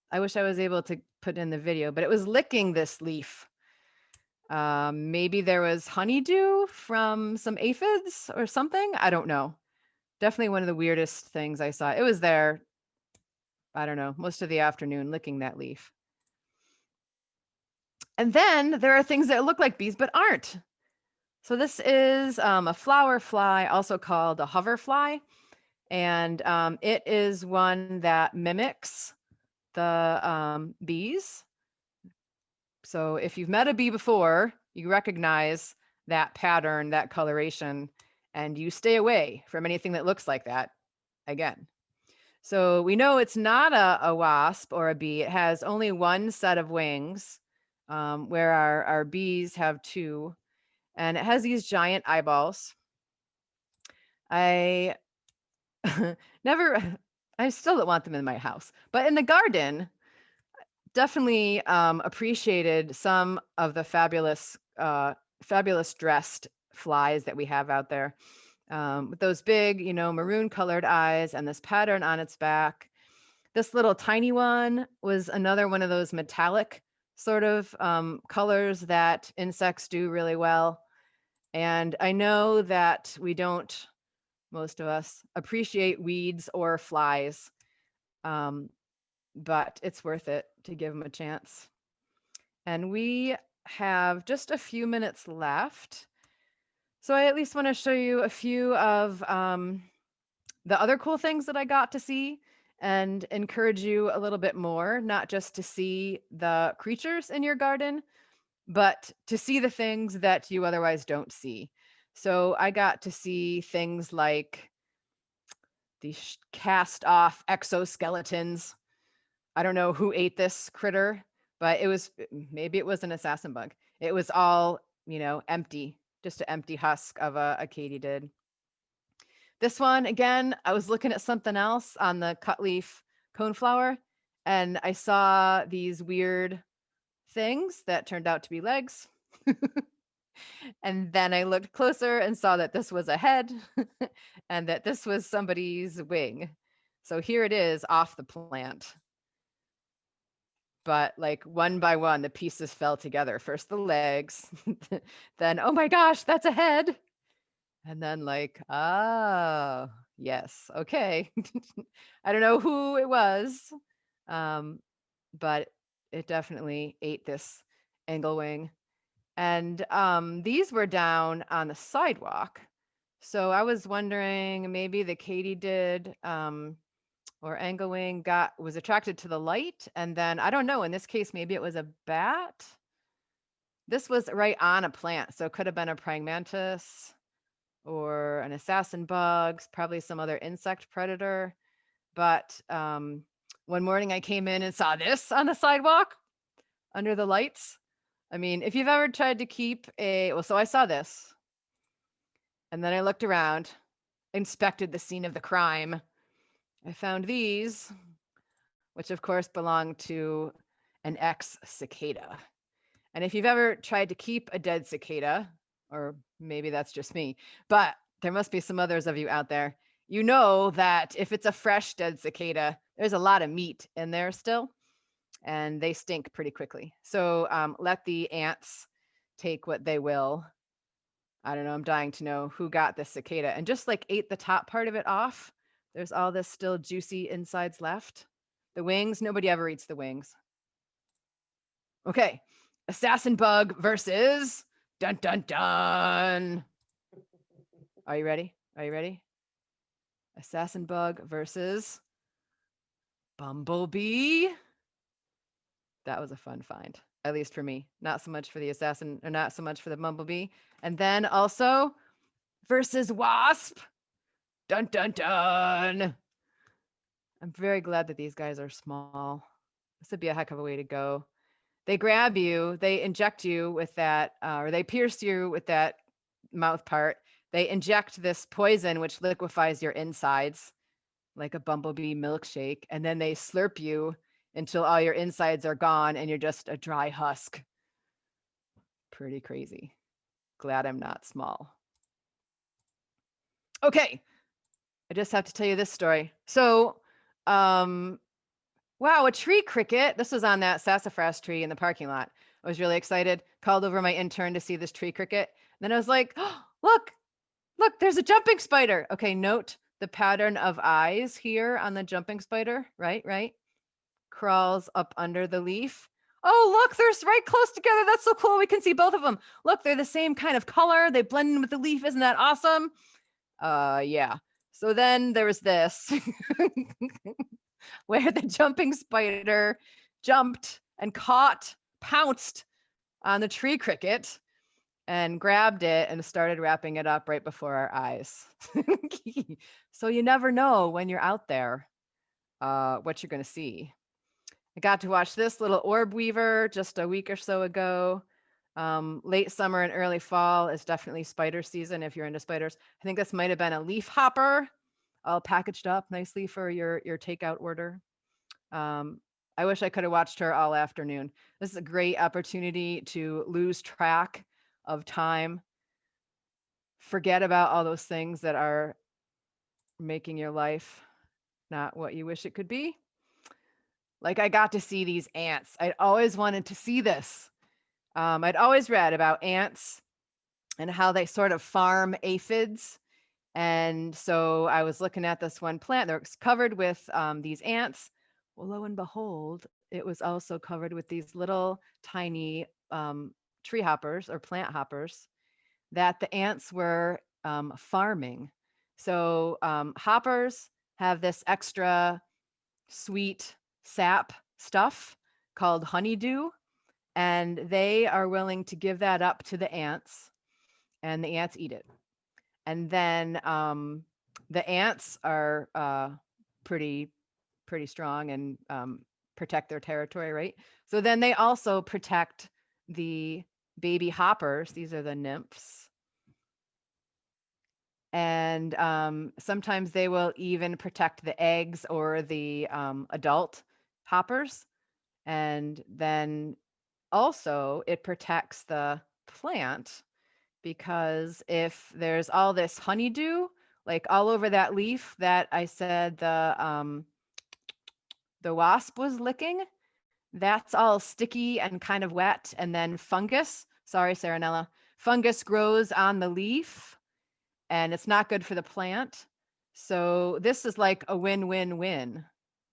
I wish I was able to put in the video, but it was licking this leaf. Maybe there was honeydew from some aphids or something. I don't know. Definitely one of the weirdest things I saw. It was there, I don't know, most of the afternoon licking that leaf. And then there are things that look like bees but aren't. So this is a flower fly, also called a hoverfly. And it is one that mimics the bees. So if you've met a bee before, you recognize that pattern, that coloration, and you stay away from anything that looks like that again. So we know it's not a wasp or a bee. It has only one set of wings, where our bees have two, and it has these giant eyeballs. I never, I still don't want them in my house, but in the garden, definitely appreciated some of the fabulous dressed flies that we have out there, with those big, you know, maroon colored eyes and this pattern on its back. This little tiny one was another one of those metallic sort of colors that insects do really well. And I know that we don't, most of us, appreciate weeds or flies. But it's worth it to give them a chance. And we have just a few minutes left. So I at least want to show you a few of the other cool things that I got to see and encourage you a little bit more, not just to see the creatures in your garden, but to see the things that you otherwise don't see. So I got to see things like these cast off exoskeletons. I don't know who ate this critter, but maybe it was an assassin bug. It was all, empty, just an empty husk of a katydid. This one, again, I was looking at something else on the cut leaf coneflower, and I saw these weird things that turned out to be legs. And then I looked closer and saw that this was a head and that this was somebody's wing. So here it is off the plant. But like one by one, the pieces fell together. First the legs, then, oh my gosh, that's a head. And then like, oh, yes, okay. I don't know who it was, but it definitely ate this anglewing. And these were down on the sidewalk. So I was wondering maybe the katydid or anglewing was attracted to the light. And then I don't know, in this case, maybe it was a bat. This was right on a plant. So it could have been a praying mantis or an assassin bug, probably some other insect predator. But one morning I came in and saw this on the sidewalk under the lights. I mean, if you've ever tried to keep so I saw this, and then I looked around, inspected the scene of the crime. I found these, which of course belong to an ex-cicada. And if you've ever tried to keep a dead cicada, or maybe that's just me, but there must be some others of you out there, you know that if it's a fresh dead cicada, there's a lot of meat in there still, and they stink pretty quickly. So let the ants take what they will. I don't know, I'm dying to know who got this cicada and just like ate the top part of it off. There's all this still juicy insides left. The wings, nobody ever eats the wings. Okay, assassin bug versus dun dun dun. Are you ready? Are you ready? Assassin bug versus bumblebee. That was a fun find, at least for me. Not so much for the assassin, or not so much for the bumblebee. And then also versus wasp. Dun dun dun. I'm very glad that these guys are small. This would be a heck of a way to go. They grab you, they inject you with that, or they pierce you with that mouth part. They inject this poison, which liquefies your insides like a bumblebee milkshake. And then they slurp you until all your insides are gone and you're just a dry husk. Pretty crazy. Glad I'm not small. Okay. I just have to tell you this story. So, wow, a tree cricket. This was on that sassafras tree in the parking lot. I was really excited. Called over my intern to see this tree cricket. And then I was like, oh, look, there's a jumping spider. Okay, note the pattern of eyes here on the jumping spider. Right. Crawls up under the leaf. Oh, look, they're right close together. That's so cool. We can see both of them. Look, they're the same kind of color. They blend in with the leaf. Isn't that awesome? Yeah. So then there was this where the jumping spider jumped and pounced on the tree cricket and grabbed it and started wrapping it up right before our eyes. So you never know when you're out there what you're going to see. I got to watch this little orb weaver just a week or so ago. Late summer and early fall is definitely spider season if you're into spiders. I think this might have been a leaf hopper, all packaged up nicely for your takeout order. I wish I could have watched her all afternoon. This is a great opportunity to lose track of time, forget about all those things that are making your life not what you wish it could be. Like I got to see these ants. I'd always wanted to see this. I'd always read about ants and how they sort of farm aphids And so I was looking at this one plant that was covered with these ants. Well, lo and behold, it was also covered with these little tiny tree hoppers or plant hoppers that the ants were farming. So hoppers have this extra sweet sap stuff called honeydew, and they are willing to give that up to the ants, and the ants eat it. And then the ants are pretty strong and protect their territory, right? So then they also protect the baby hoppers. These are the nymphs. And sometimes they will even protect the eggs or the adult hoppers. And then also it protects the plant, because if there's all this honeydew like all over that leaf that I said the wasp was licking, that's all sticky and kind of wet, and then fungus, sorry Saranella, fungus grows on the leaf, and it's not good for the plant. So this is like a win-win-win.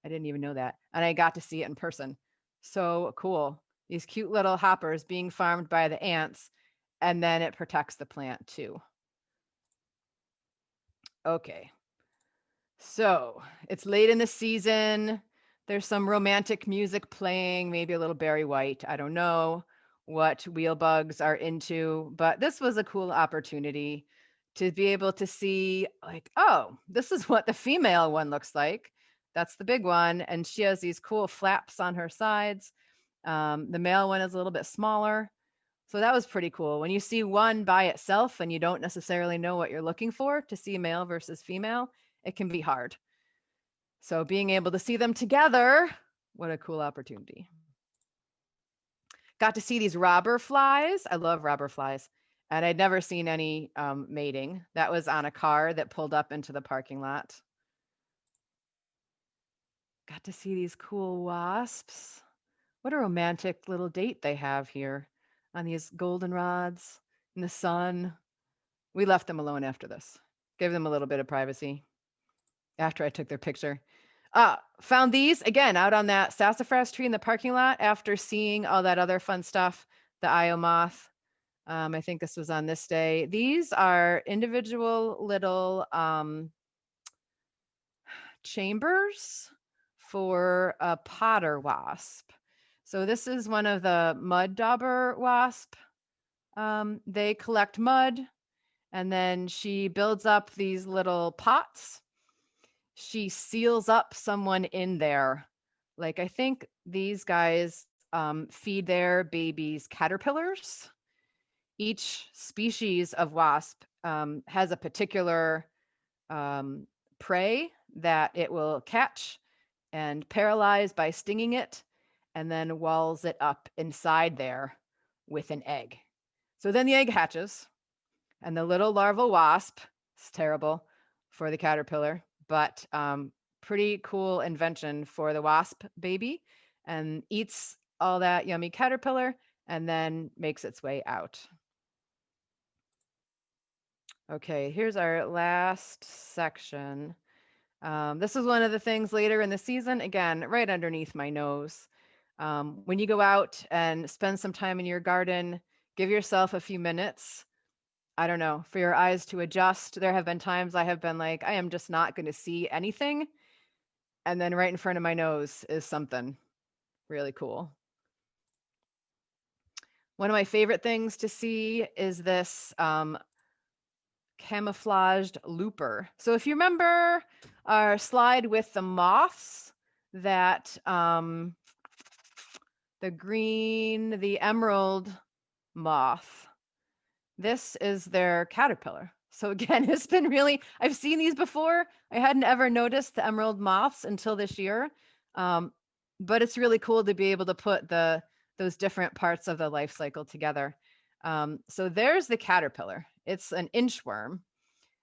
I didn't even know that, and I got to see it in person. So cool. These cute little hoppers being farmed by the ants, and then it protects the plant too. Okay. So it's late in the season. There's some romantic music playing, maybe a little Barry White. I don't know what wheel bugs are into, but this was a cool opportunity to be able to see, like, oh, this is what the female one looks like. That's the big one. And she has these cool flaps on her sides. The male one is a little bit smaller. So that was pretty cool. When you see one by itself and you don't necessarily know what you're looking for to see male versus female, it can be hard. So being able to see them together, what a cool opportunity. Got to see these robber flies. I love robber flies. And I'd never seen any mating. That was on a car that pulled up into the parking lot. Got to see these cool wasps. What a romantic little date they have here on these goldenrods in the sun. We left them alone after this. Gave them a little bit of privacy after I took their picture. Found these again out on that sassafras tree in the parking lot after seeing all that other fun stuff, the Io moth. I think this was on this day. These are individual little chambers for a potter wasp. So this is one of the mud dauber wasp. They collect mud, and then she builds up these little pots. She seals up someone in there. Like, I think these guys feed their babies caterpillars. Each species of wasp has a particular prey that it will catch and paralyze by stinging it, and then walls it up inside there with an egg. So then the egg hatches, and the little larval wasp, it's terrible for the caterpillar, but pretty cool invention for the wasp baby, and eats all that yummy caterpillar and then makes its way out. Okay, here's our last section. This is one of the things later in the season, again, right underneath my nose. When you go out and spend some time in your garden, give yourself a few minutes, I don't know, for your eyes to adjust. There have been times I have been like, I am just not going to see anything. And then right in front of my nose is something really cool. One of my favorite things to see is this camouflaged looper. So if you remember our slide with the moths, that the emerald moth, this is their caterpillar. So again, it's been really, I've seen these before. I hadn't ever noticed the emerald moths until this year. But it's really cool to be able to put those different parts of the life cycle together. So there's the caterpillar. It's an inchworm.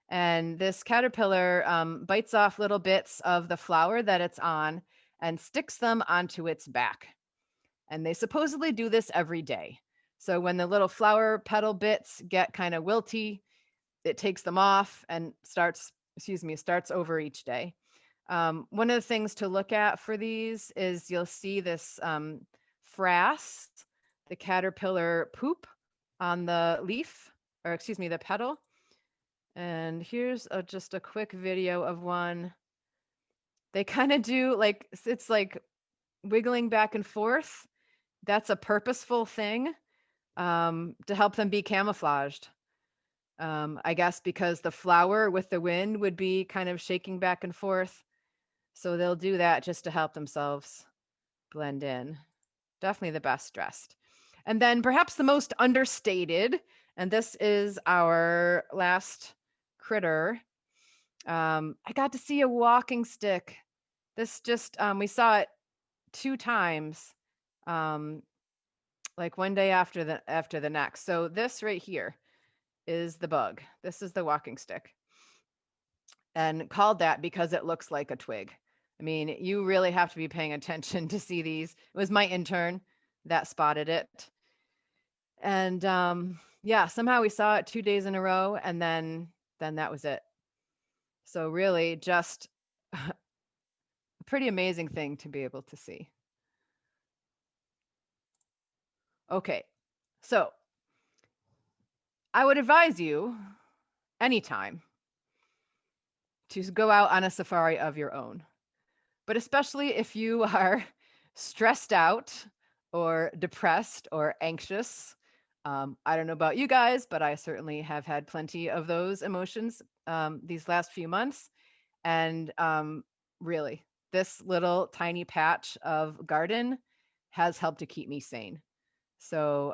And this caterpillar bites off little bits of the flower that it's on and sticks them onto its back. And they supposedly do this every day. So when the little flower petal bits get kind of wilty, it takes them off and starts over each day. One of the things to look at for these is you'll see this frass, the caterpillar poop on the leaf, or excuse me, the petal. And here's just a quick video of one. They kind of do like, it's like wiggling back and forth. That's a purposeful thing to help them be camouflaged. I guess because the flower with the wind would be kind of shaking back and forth. So they'll do that just to help themselves blend in. Definitely the best dressed. And then perhaps the most understated, and this is our last critter. I got to see a walking stick. This just, we saw it 2 times, like one day after the next. So this right here is the bug. This is the walking stick. And called that because it looks like a twig. I mean, you really have to be paying attention to see these. It was my intern that spotted it. And yeah, somehow we saw it 2 days in a row, and then that was it. So really just a pretty amazing thing to be able to see. Okay. So I would advise you anytime to go out on a safari of your own. But especially if you are stressed out or depressed or anxious. I don't know about you guys, but I certainly have had plenty of those emotions these last few months. And really, this little tiny patch of garden has helped to keep me sane. So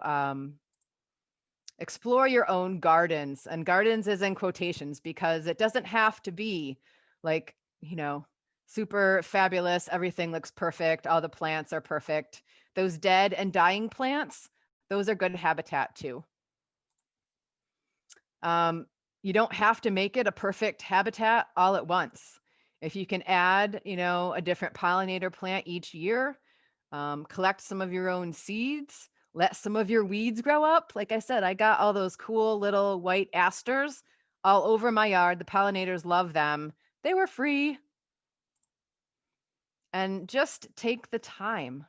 explore your own gardens, and gardens is in quotations because it doesn't have to be like, super fabulous. Everything looks perfect. All the plants are perfect. Those dead and dying plants, those are good habitat too. You don't have to make it a perfect habitat all at once. If you can add, a different pollinator plant each year, collect some of your own seeds, let some of your weeds grow up. Like I said, I got all those cool little white asters all over my yard. The pollinators love them. They were free. And just take the time.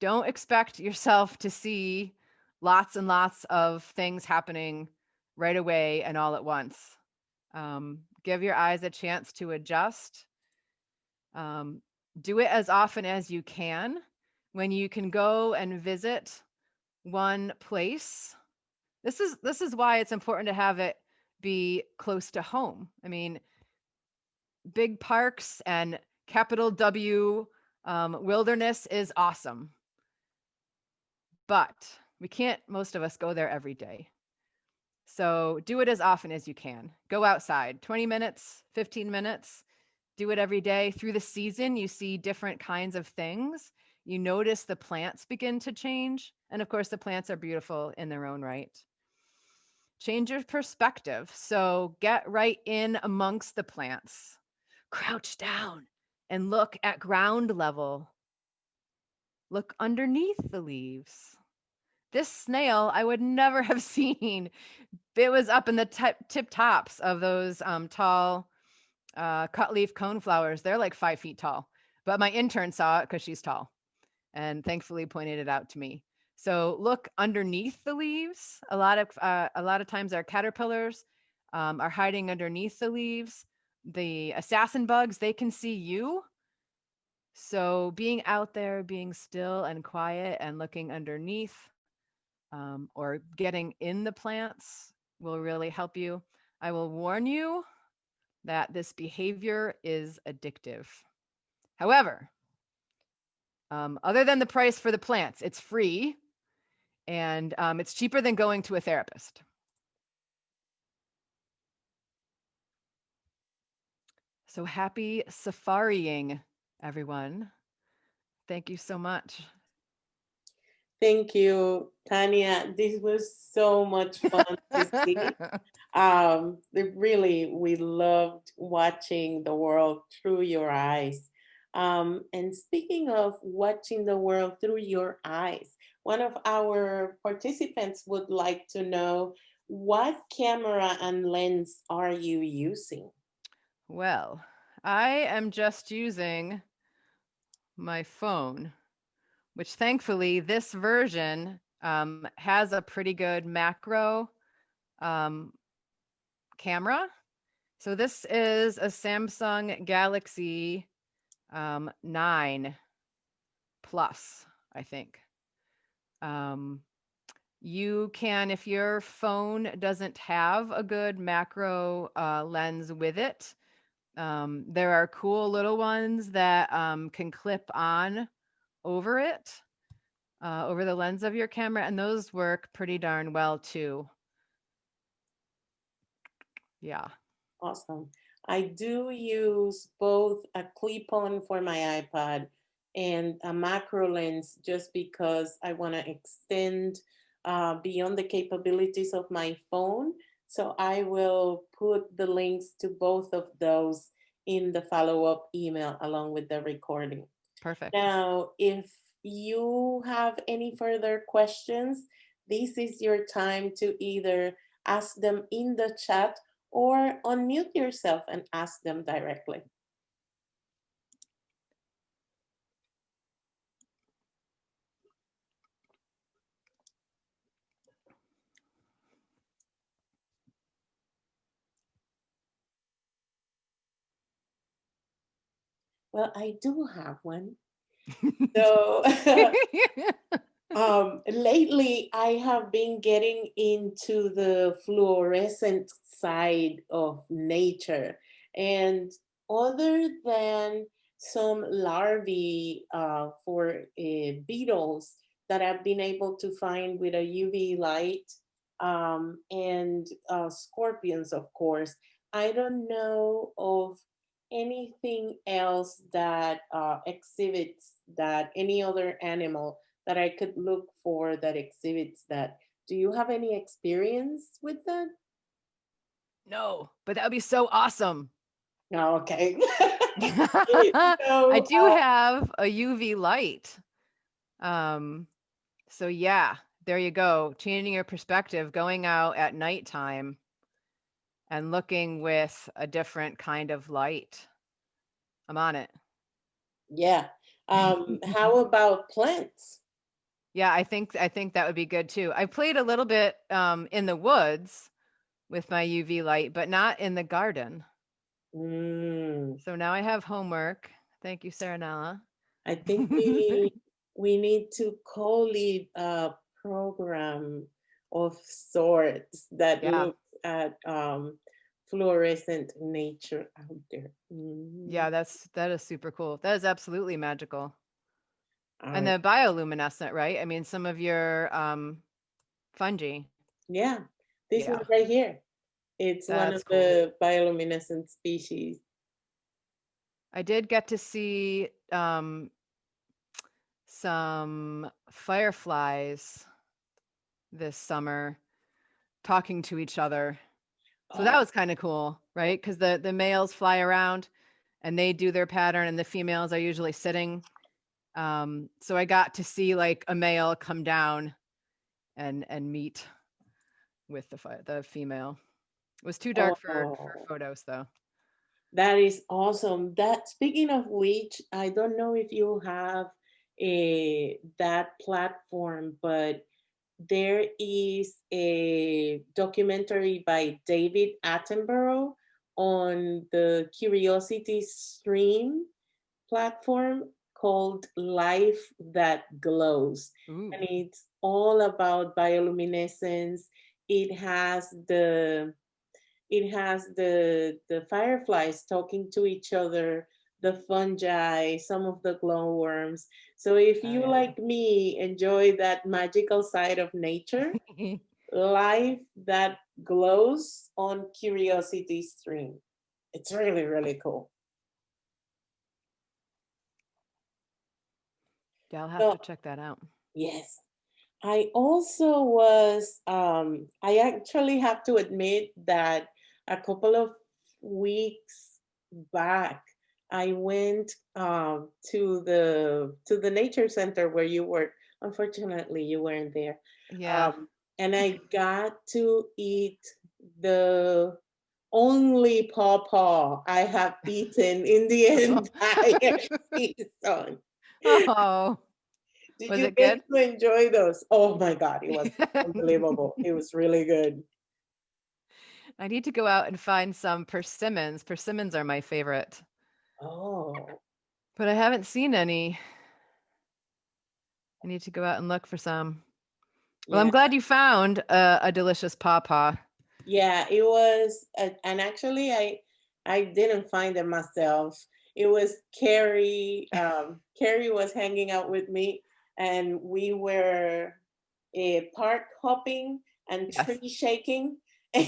Don't expect yourself to see lots and lots of things happening right away and all at once. Give your eyes a chance to adjust. Do it as often as you can. When you can go and visit one place, this is why it's important to have it be close to home. I mean, big parks and capital W wilderness is awesome, but most of us go there every day. So do it as often as you can. Go outside, 20 minutes, 15 minutes, do it every day. Through the season, you see different kinds of things. You notice the plants begin to change. And of course, the plants are beautiful in their own right. Change your perspective. So get right in amongst the plants. Crouch down and look at ground level. Look underneath the leaves. This snail I would never have seen. It was up in the tip tops of those tall cut leaf coneflowers. They're like 5 feet tall. But my intern saw it because she's tall and thankfully pointed it out to me. So look underneath the leaves. A lot of times our caterpillars are hiding underneath the leaves. The assassin bugs, they can see you. So being out there, being still and quiet and looking underneath or getting in the plants will really help you. I will warn you that this behavior is addictive. However, other than the price for the plants, it's free and it's cheaper than going to a therapist. So happy safariing, everyone. Thank you so much. Thank you, Tania. This was so much fun to see. We loved watching the world through your eyes. And speaking of watching the world through your eyes, one of our participants would like to know What camera and lens are you using? Well, I am just using my phone, which thankfully this version has a pretty good macro um, camera. So this is a Samsung Galaxy 9 Plus, I think. Um, you can, if your phone doesn't have a good macro lens with it, there are cool little ones that can clip on over it, over the lens of your camera, and those work pretty darn well too. Yeah, Awesome. I do use both a clip-on for my iPad and a macro lens just because I want to extend beyond the capabilities of my phone. So I will put the links to both of those in the follow-up email along with the recording. perfect. Now, if you have any further questions, this is your time to either ask them in the chat or unmute yourself and ask them directly. Well, I do have one. So lately, I have been getting into the fluorescent side of nature. And other than some larvae for beetles that I've been able to find with a UV light and scorpions, of course, I don't know of anything else that exhibits that, any other animal that I could look for that exhibits that. Do you have any experience with that? No, but that would be so awesome. No, okay. I So, do have a UV light. Um, so yeah, there you go. Changing your perspective, going out at nighttime and looking with a different kind of light. I'm on it. yeah. How about plants? Yeah, I think that would be good too. I played a little bit in the woods with my UV light, but not in the garden. Mm, So now I have homework. Thank you, Saranella. I think we need to co-lead a program of sorts that Yeah. looks at fluorescent nature out there. Mm, Yeah, that is super cool. That is absolutely magical. all And right. the bioluminescent, right? I mean, some of your fungi. Yeah, this one Yeah, right here. It's one that's of cool. the bioluminescent species. I did get to see some fireflies this summer talking to each other. So that Oh, was kind of cool, right? Because the males fly around and they do their pattern, and the females are usually sitting. So I got to see like a male come down and meet with the female. It was too dark for oh, photos though. that is awesome. That, speaking of which, I don't know if you have a that platform, but there is a documentary by David Attenborough on the Curiosity Stream platform called Life That Glows. Ooh. And it's all about bioluminescence. It has the the fireflies talking to each other, the fungi, some of the glowworms. So if Oh you yeah. like me enjoy that magical side of nature, Life That Glows on Curiosity Stream. It's really, really cool. Yeah, I'll have So to check that out. yes, I also was, I actually have to admit that a couple of weeks back, I went to the nature center where you were. Unfortunately, you weren't there. Yeah. and I got to eat the only pawpaw I have eaten in the entire season. Oh, Did was you it get good? to enjoy those? Oh my God, it was unbelievable. It was really good. I need to go out and find some persimmons. Persimmons are my favorite, Oh, but I haven't seen any. I need to go out and look for some. Well, I'm yeah. glad you found a delicious pawpaw. Yeah, it was, and actually, I didn't find it myself. It was Carrie. Carrie was hanging out with me, and we were park hopping and Yes. tree shaking, and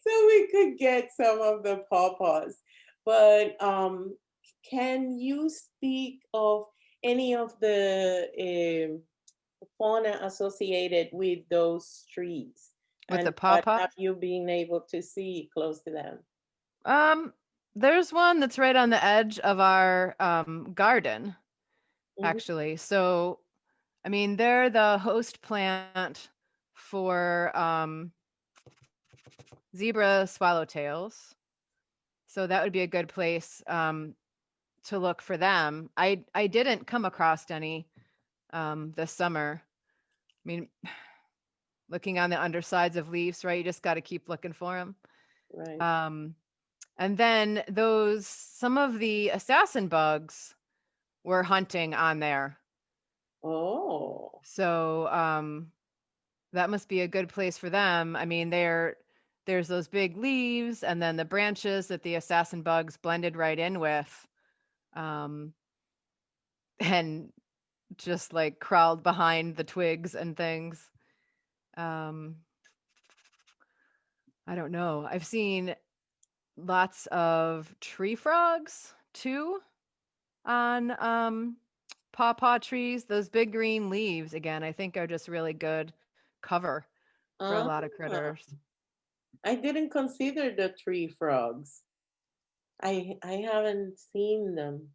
so we could get some of the pawpaws. But can you speak of any of the fauna associated with those trees? With the And what pawpaws? have you been able to see close to them? Um, there's one that's right on the edge of our garden, Mhm. actually. So, I mean, they're the host plant for zebra swallowtails. So that would be a good place to look for them. I didn't come across any this summer. I mean, looking on the undersides of leaves, right? You just got to keep looking for them. Right. Um, and then some of the assassin bugs were hunting on there. Oh. So that must be a good place for them. I mean, there's those big leaves and then the branches that the assassin bugs blended right in with, um, and just like crawled behind the twigs and things. Um, I don't know. I've seen lots of tree frogs too on pawpaw trees. Those big green leaves, again, I think are just really good cover for a Ah, lot of critters. I didn't consider the tree frogs. I haven't seen them,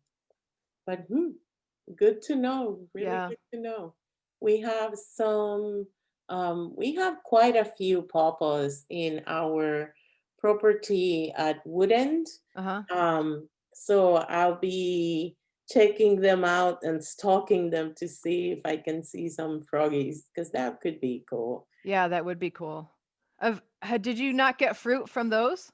but good to know. Really Yeah. good to know. We have we have quite a few pawpaws in our property at Woodend. Uh-huh. So I'll be checking them out and stalking them to see if I can see some froggies, because that could be cool. Yeah, that would be cool. Did you not get fruit from those?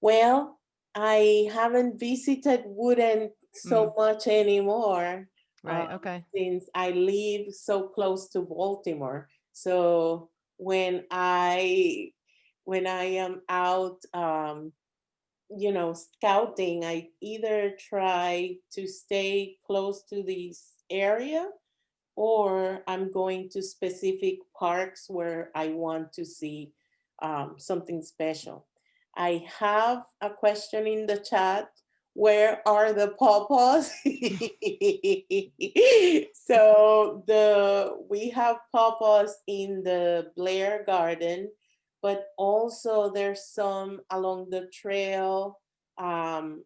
Well, I haven't visited Woodend Mm, so much anymore, right. Okay. since I live so close to Baltimore. So when I when I am out, scouting, I either try to stay close to this area, or I'm going to specific parks where I want to see something special. I have a question in the chat. Where are the pawpaws? So we have pawpaws in the Blair Garden, but also there's some along the trail, um,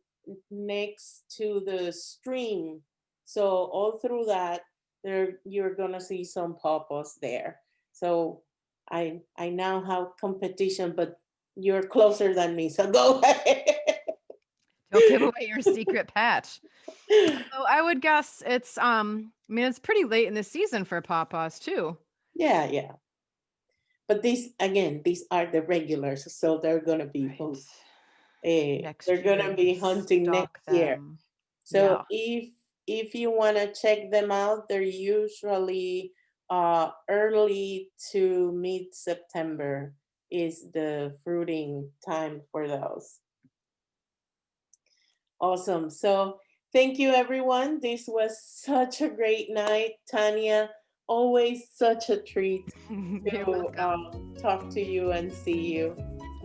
next to the stream. So all through that, there you're gonna see some pawpaws there. So I now have competition, but you're closer than me, so go ahead. Don't give away your secret patch. So I would guess it's I mean it's pretty late in the season for pawpaws too. Yeah, yeah. But these are the regulars, so they're gonna be Right. they're Next year gonna you be hunting next stalk year. them. So Yeah. if you wanna check them out, they're usually early to mid September is the fruiting time for those. Awesome. So thank you, everyone. This was such a great night. Tania, always such a treat You're to welcome. talk to you and see you.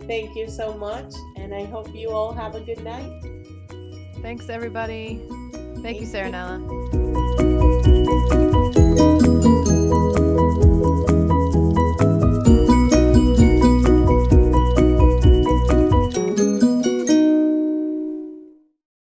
Thank you so much. And I hope you all have a good night. Thanks everybody. Thank you, Thank you. Saranella.